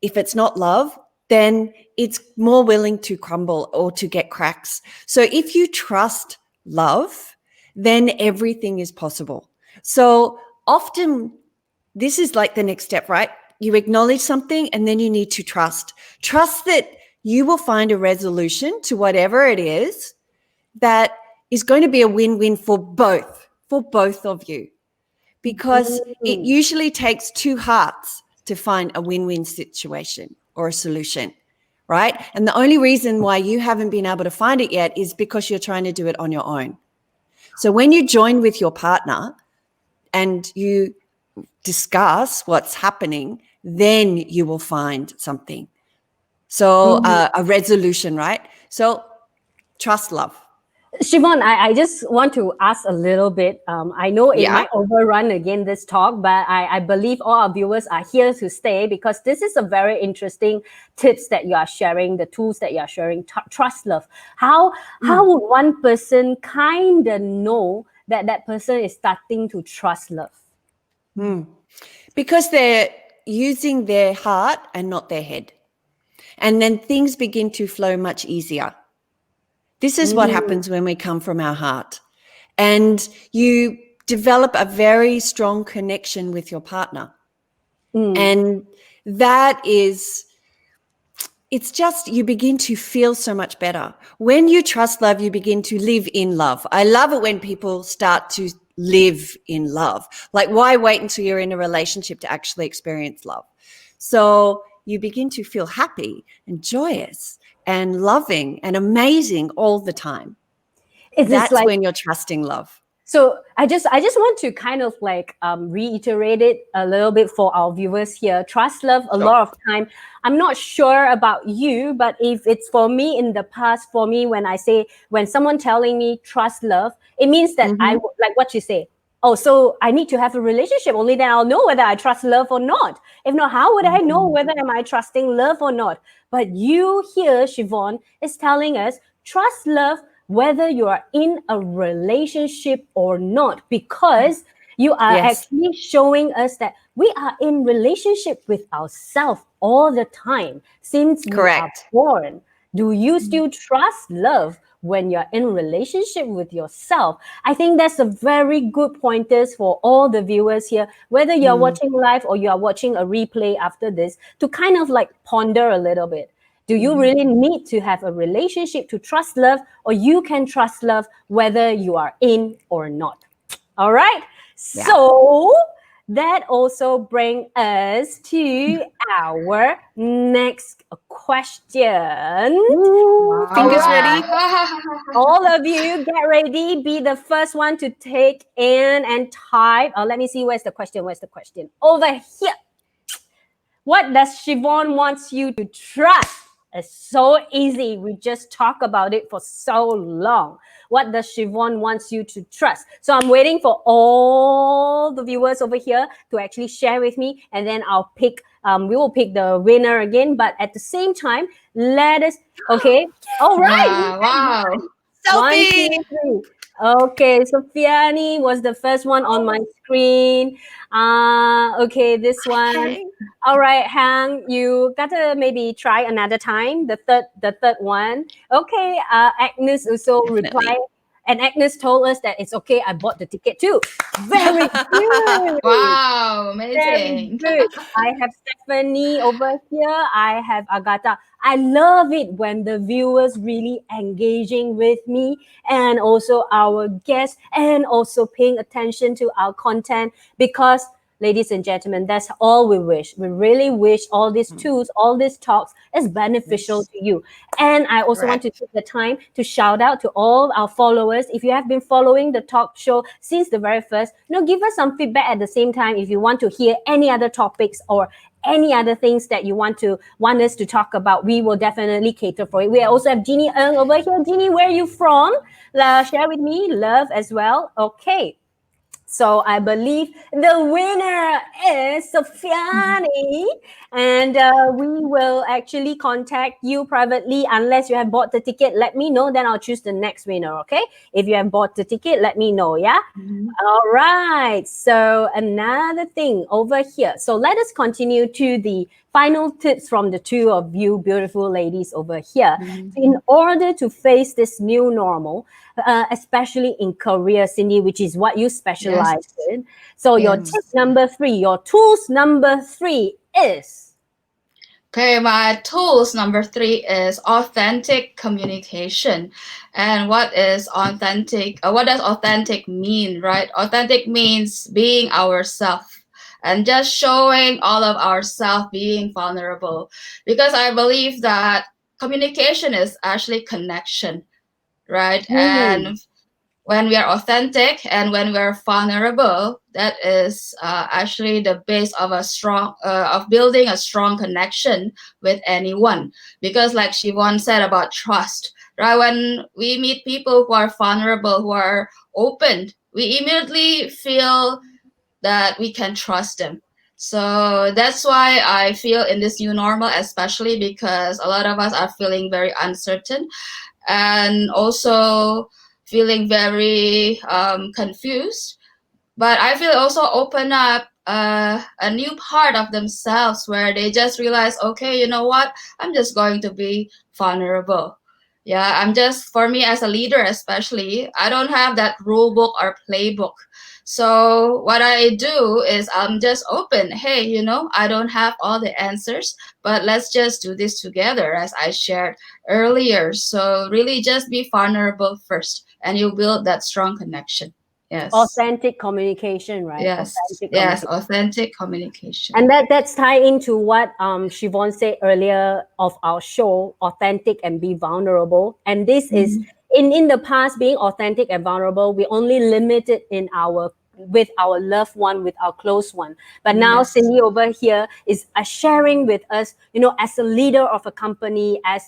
if it's not love, then it's more willing to crumble or to get cracks. So if you trust love, then everything is possible. So often this is like the next step, right? You acknowledge something, and then you need to trust. Trust that you will find a resolution to whatever it is that is going to be a win-win for both of you. Because it usually takes two hearts to find a win-win situation or a solution, right? And the only reason why you haven't been able to find it yet is because you're trying to do it on your own. So when you join with your partner and you discuss what's happening, then you will find something. So a resolution, right? So trust love. Siobhan, I just want to ask a little bit. I know it might overrun again this talk, but I believe all our viewers are here to stay, because this is a very interesting tips that you are sharing, the tools that you are sharing. Trust love. How would one person kind of know that that person is starting to trust love? Because they're using their heart and not their head. And then things begin to flow much easier. This is what happens when we come from our heart. And you develop a very strong connection with your partner. And that is it's just you begin to feel so much better. When you trust love, you begin to live in love. I love it when people start to live in love. Like, why wait until you're in a relationship to actually experience love? So you begin to feel happy and joyous and loving and amazing all the time. It is That's like, when you're trusting love. so I just want to kind of like reiterate it a little bit for our viewers here. Trust love, a lot of time. I'm not sure about you, but if it's for me in the past, for me, when someone telling me trust love, it means that like what you say. Oh, so I need to have a relationship. Only then I'll know whether I trust love or not. If not, how would I know whether am I trusting love or not? But you here, Siobhan, is telling us trust love whether you are in a relationship or not, because you are Yes. actually showing us that we are in relationship with ourselves all the time since we are Correct. born. Do you still trust love when you're in relationship with yourself? I think that's a very good pointers for all the viewers here, whether you're watching live or you are watching a replay after this, to kind of like ponder a little bit. Do you really need to have a relationship to trust love, or you can trust love whether you are in or not? All right. Yeah. So that also brings us to our next question. Fingers ready? All of you get ready. Be the first one to take in and type. Let me see. Where's the question? Over here. What does Siobhan wants you to trust? It's so easy. We just talk about it for so long. What does Siobhan wants you to trust? So I'm waiting for all the viewers over here to actually share with me, and then I'll pick. We will pick the winner again. But at the same time, let us. Okay. All right. Wow. One, Sophie! 2, 3. Okay, Sofiani was the first one on my screen. Okay, this one. Okay. All right, Hang, you gotta maybe try another time. The third one. Okay, Agnes also Definitely. replied, and Agnes told us that it's okay. I bought the ticket too. Very good. Wow, Very amazing. good. I have Stephanie over here. I have Agatha. I love it when the viewers really engaging with me, and also our guests, and also paying attention to our content, because ladies and gentlemen, that's all we wish. We really wish all these tools, all these talks is beneficial to you. And I also want to take the time to shout out to all our followers. If you have been following the talk show since the very first, give us some feedback at the same time. If you want to hear any other topics or any other things that you want us to talk about, we will definitely cater for it. We also have Jeannie Ng over here. Jeannie, where are you from? Share with me. Love as well. Okay. So I believe the winner is Sofiani, and we will actually contact you privately. Unless you have bought the ticket, let me know, then I'll choose the next winner, okay? If you have bought the ticket, let me know, yeah? All right, so another thing over here. So let us continue to the final tips from the two of you beautiful ladies over here. In order to face this new normal, especially in career, Cindy, which is what you specialize in. So your tip number 3, your tools number 3 is? Okay, my tools number 3 is authentic communication. And what is authentic? What does authentic mean, right? Authentic means being ourselves and just showing all of ourselves, being vulnerable. Because I believe that communication is actually connection, right? And when we are authentic and when we're vulnerable, that is actually the base of of building a strong connection with anyone. Because like Siobhan said about trust, right? When we meet people who are vulnerable, who are open, we immediately feel that we can trust them. So that's why I feel in this new normal, especially because a lot of us are feeling very uncertain and also feeling very confused. But I feel also open up a new part of themselves where they just realize, okay, you know what? I'm just going to be vulnerable. Yeah, I'm just, for me as a leader, especially, I don't have that rule book or playbook. So what I do is I'm just open. Hey, I don't have all the answers, but let's just do this together, as I shared earlier. So really just be vulnerable first, and you build that strong connection. Yes. Authentic communication, right? Yes. Authentic Yes. communication. Authentic communication. And that's tied into what Siobhan said earlier of our show, authentic and be vulnerable. And this is Mhm. in the past, being authentic and vulnerable, we only limited in our with our loved one, with our close one. But now Yes. Cindy over here is sharing with us, as a leader of a company, as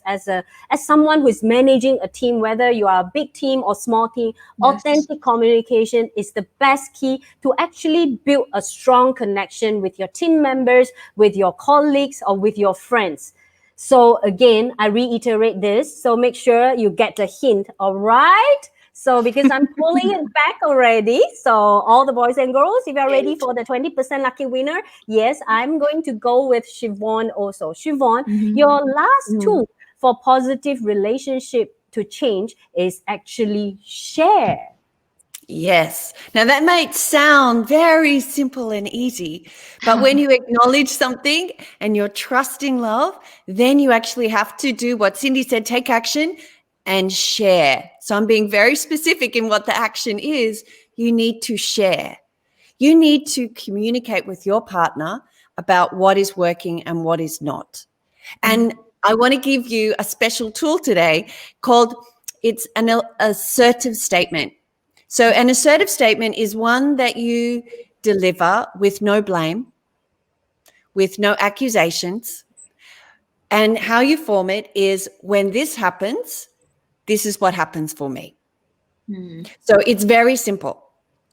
someone who is managing a team, whether you are a big team or small team, Yes. authentic communication is the best key to actually build a strong connection with your team members, with your colleagues, or with your friends. So again, I reiterate this. So make sure you get the hint. All right. So because I'm pulling it back already. So all the boys and girls, if you're ready for the 20% lucky winner, yes, I'm going to go with Siobhan also. Siobhan, Mhm. your last Mm. tool for positive relationship to change is actually share. Yes. Now that might sound very simple and easy, but when you acknowledge something and you're trusting love, then you actually have to do what Cindy said, take action and share. So I'm being very specific in what the action is. You need to share. You need to communicate with your partner about what is working and what is not. And I want to give you a special tool today called it's an assertive statement. So an assertive statement is one that you deliver with no blame, with no accusations. And how you form it is when this happens, this is what happens for me. Mhm. So it's very simple.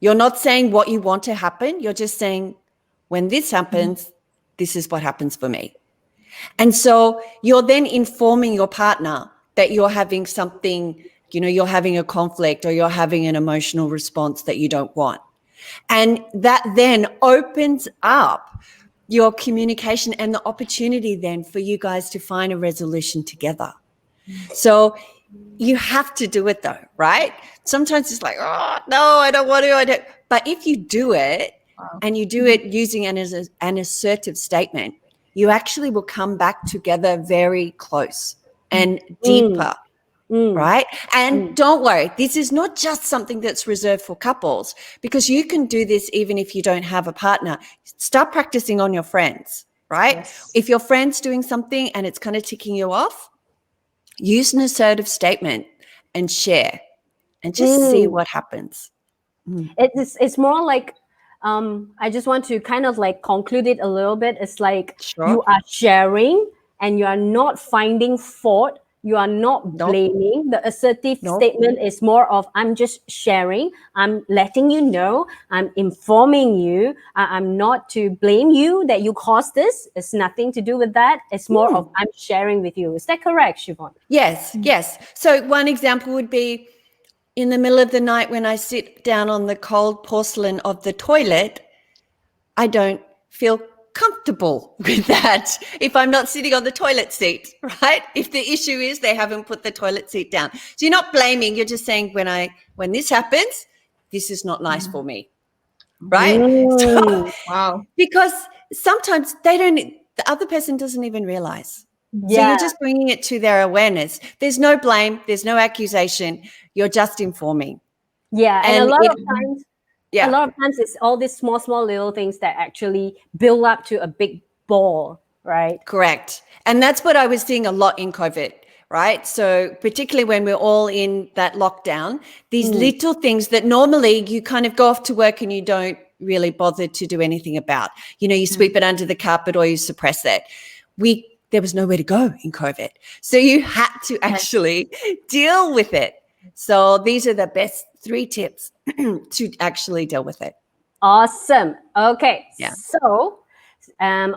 You're not saying what you want to happen. You're just saying, when this happens, this is what happens for me. And so you're then informing your partner that you're having something, you're having a conflict or you're having an emotional response that you don't want. And that then opens up your communication and the opportunity then for you guys to find a resolution together. So you have to do it though, right? Sometimes it's like, oh, no, I don't want to. I don't. But if you do it Wow. and you do it using an assertive statement, you actually will come back together very close and Mm, deeper, mm, right? And mm. don't worry, this is not just something that's reserved for couples because you can do this even if you don't have a partner. Start practicing on your friends, right? Yes. If your friend's doing something and it's kind of ticking you off, use an assertive statement and share and just see Mm. what happens. Mm. It's more like I just want to kind of like conclude it a little bit. It's like Sure. you are sharing and you are not finding fault. You are not Nope. blaming. The assertive Nope. statement is more of I'm just sharing. I'm letting you know. I'm informing you. I'm not to blame you that you caused this. It's nothing to do with that. It's more of Mm. I'm sharing with you. Is that correct, Siobhan? Yes. Yes. So one example would be in the middle of the night when I sit down on the cold porcelain of the toilet, I don't feel comfortable with that if I'm not sitting on the toilet seat, right? If the issue is they haven't put the toilet seat down. So you're not blaming, you're just saying when this happens, this is not nice for me, right? So Mm. Wow. because sometimes the other person doesn't even realize. So Yeah, you're just bringing it to their awareness. There's no blame, there's no accusation. You're just informing. yeah. And a And lot it, of times a yeah, lot of times it's all these small little things that actually build up to a big ball, right? correct. And that's what I was seeing a lot in COVID, right? So particularly when we're all in that lockdown, these Mm, little things that normally you kind of go off to work and you don't really bother to do anything about. You sweep it under the carpet or you suppress it. There was nowhere to go in COVID. So you had to Yes. actually deal with it. So these are the best 3 tips to actually deal with it. awesome. Okay, Yeah. so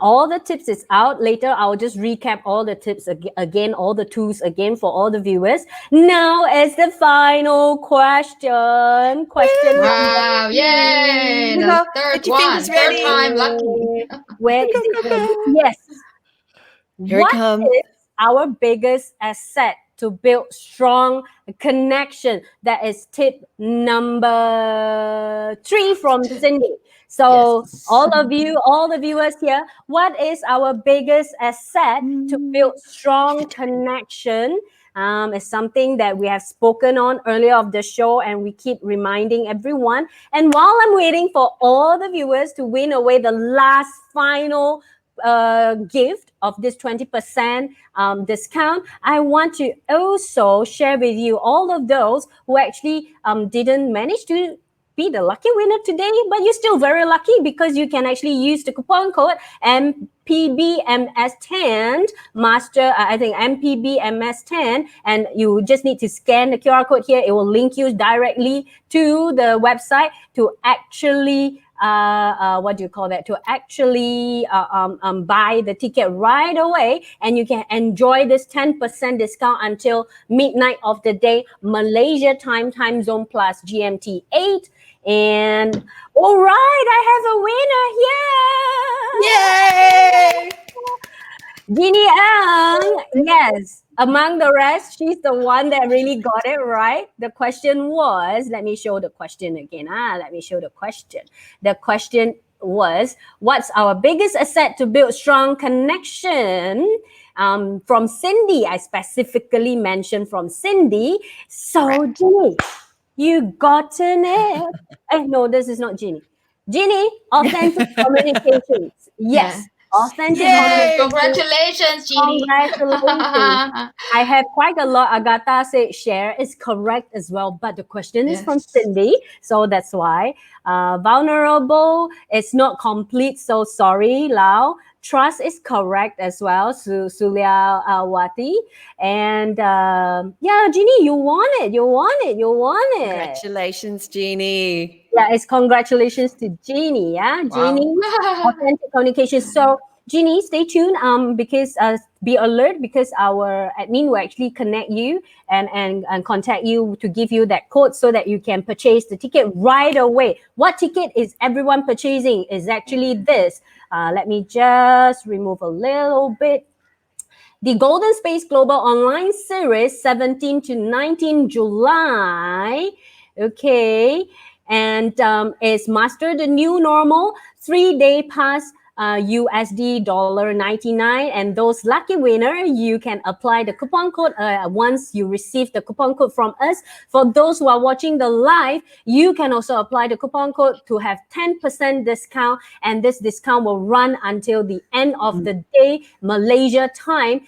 all the tips is out later. I'll just recap all the tips again, all the tools again for all the viewers. Now is the final question. Question number Wow. Yay. Here we three. The go. third Get your fingers one. Third ready. time lucky. Where Go, is go, it go, ready? go. Yes. Here it What comes. is our biggest asset to build strong connection. That is tip number 3 from Cindy. So Yes. all the viewers here, what is our biggest asset to build strong connection? It's something that we have spoken on earlier of the show, and we keep reminding everyone. And while I'm waiting for all the viewers to win away the last final gift of this 20% discount, I want to also share with you all of those who actually didn't manage to be the lucky winner today, but you're still very lucky because you can actually use the coupon code MPBMS10 master, I think MPBMS10, and you just need to scan the QR code here. It will link you directly to the website to actually what do you call that? To actually buy the ticket right away, and you can enjoy this 10% discount until midnight of the day, Malaysia time zone plus GMT 8. And all right, I have a winner here. Yay! Jeannie Ang, yes. Among the rest, she's the one that really got it right. The question was, let me show the question again. Let me show the question. The question was, what's our biggest asset to build strong connection? From Cindy, I specifically mentioned from Cindy. So, Jeannie, you gotten it. No, this is not Jeannie. Jeannie, authentic communications. Yes. Authentic Yay! Congratulations, Jeannie. Congratulations. I have quite a lot. Agatha said share is correct as well, but the question is from Cindy, so that's why. Vulnerable is not complete, so sorry, Lau. Trust is correct as well, Sulia Wati. And yeah, Jeannie, you won it. Congratulations, Jeannie. Yeah, it's congratulations to Jeannie. Yeah, Wow. Jeannie, authentic communication. So, Jeannie, stay tuned. Because be alert, because our admin will actually connect you and contact you to give you that code so that you can purchase the ticket right away. What ticket is everyone purchasing? Is actually this. Let me just remove a little bit. The Golden Space Global Online Series, 17 to 19 July. Okay. And it's Master the New Normal, 3-day pass, USD $1.99. And those lucky winner, you can apply the coupon code once you receive the coupon code from us. For those who are watching the live, you can also apply the coupon code to have 10% discount. And this discount will run until the end of the day, Malaysia time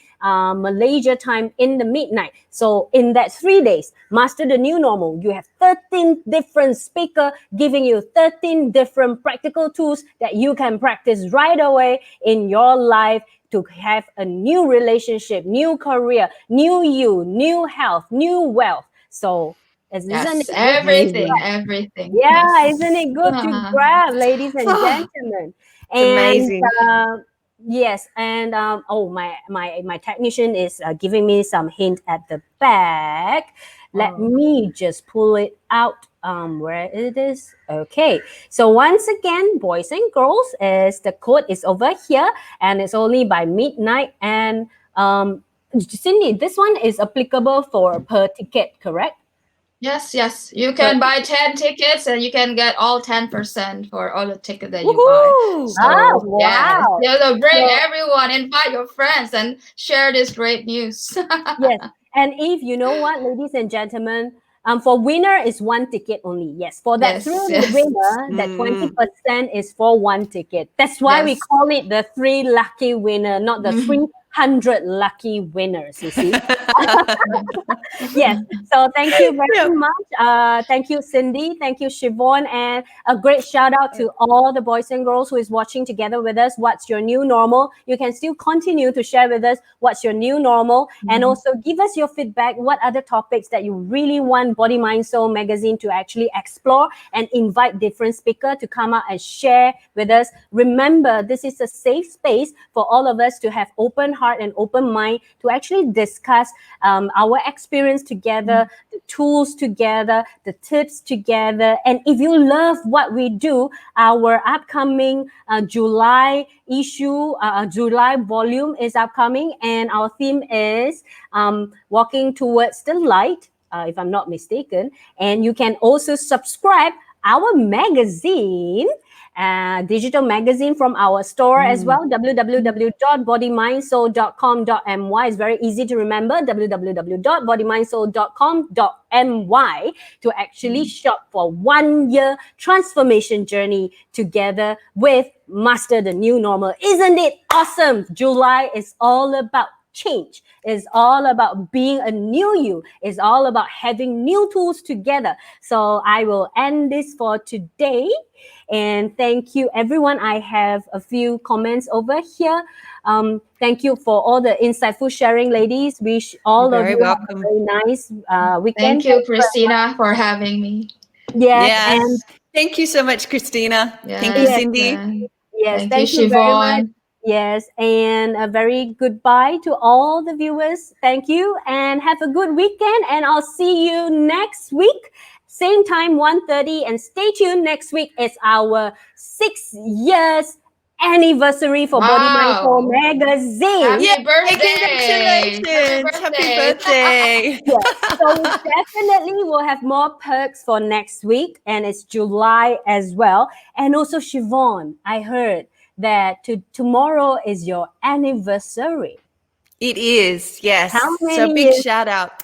in the midnight. So in that 3 days, Master the New Normal, you have 13 different speakers giving you 13 different practical tools that you can practice right away in your life to have a new relationship, new career, new you, new health, new wealth. So isn't it Everything. Yeah, Yes. isn't it good to grab, ladies and gentlemen? It's amazing. Yes, and my technician is giving me some hint at the back. Let me just pull it out. Where it is? Okay. So once again, boys and girls, is the code is over here, and it's only by midnight. And Cindy, this one is applicable for per ticket, correct? Yes. You can buy 10 tickets and you can get all 10% for all the tickets that you buy. So, wow. Celebrate everyone, invite your friends and share this great news. Yes. And if you know what, ladies and gentlemen, for winner is one ticket only. Yes. For that winner, that 20% is for one ticket. That's why we call it the 3 lucky winner, not the 300 lucky winners, you see. Yes. So thank you very much. Thank you, Cindy. Thank you, Siobhan. And a great shout out to all the boys and girls who is watching together with us. What's your new normal? You can still continue to share with us what's your new normal, and also give us your feedback. What other topics that you really want Body Mind Soul magazine to actually explore, and invite different speakers to come out and share with us. Remember, this is a safe space for all of us to have open heart heart and open mind to actually discuss our experience together, the tools together, the tips together. And if you love what we do, our upcoming July issue, July volume is upcoming, and our theme is walking towards the light, if I'm not mistaken. And you can also subscribe our magazine, digital magazine from our store as well, www.bodymindsoul.com.my. It's very easy to remember, www.bodymindsoul.com.my, to actually shop for 1 year transformation journey together with Master the New Normal. Isn't it awesome? July is all about change. It's all about being a new you. It's all about having new tools together. So I will end this for today. And thank you, everyone. I have a few comments over here. Thank you for all the insightful sharing, ladies. Wish all You're of very you have a welcome. very nice weekend. Thank you, Christina, for having me. Yes, Yes. and Thank you so much, Christina. Thank you, Yes, yes, Cindy. yes. thank you, Thank you very much. Siobhan. Yes, and a very goodbye to all the viewers. Thank you, and have a good weekend. And I'll see you next week, same time, 1:30. And stay tuned. Next week is our 6 years anniversary for Body Mind Soul Wow. magazine. Yay! Happy birthday. Happy Congratulations. Happy birthday. birthday. Yes. So definitely we'll have more perks for next week, and it's July as well. And also, Siobhan, I heard that tomorrow is your anniversary. It is, yes. How So many big years? shout out.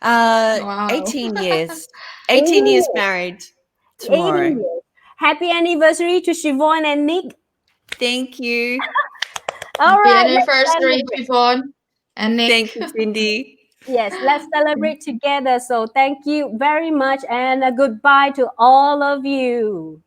Wow. 18 years. 18 18 years years. married 18 tomorrow. years. Happy anniversary to Siobhan and Nick. Thank you. All Happy right, let's anniversary, celebrate. Siobhan and Nick. Thank you, Cindy. Yes, let's celebrate together. So thank you very much, and a goodbye to all of you.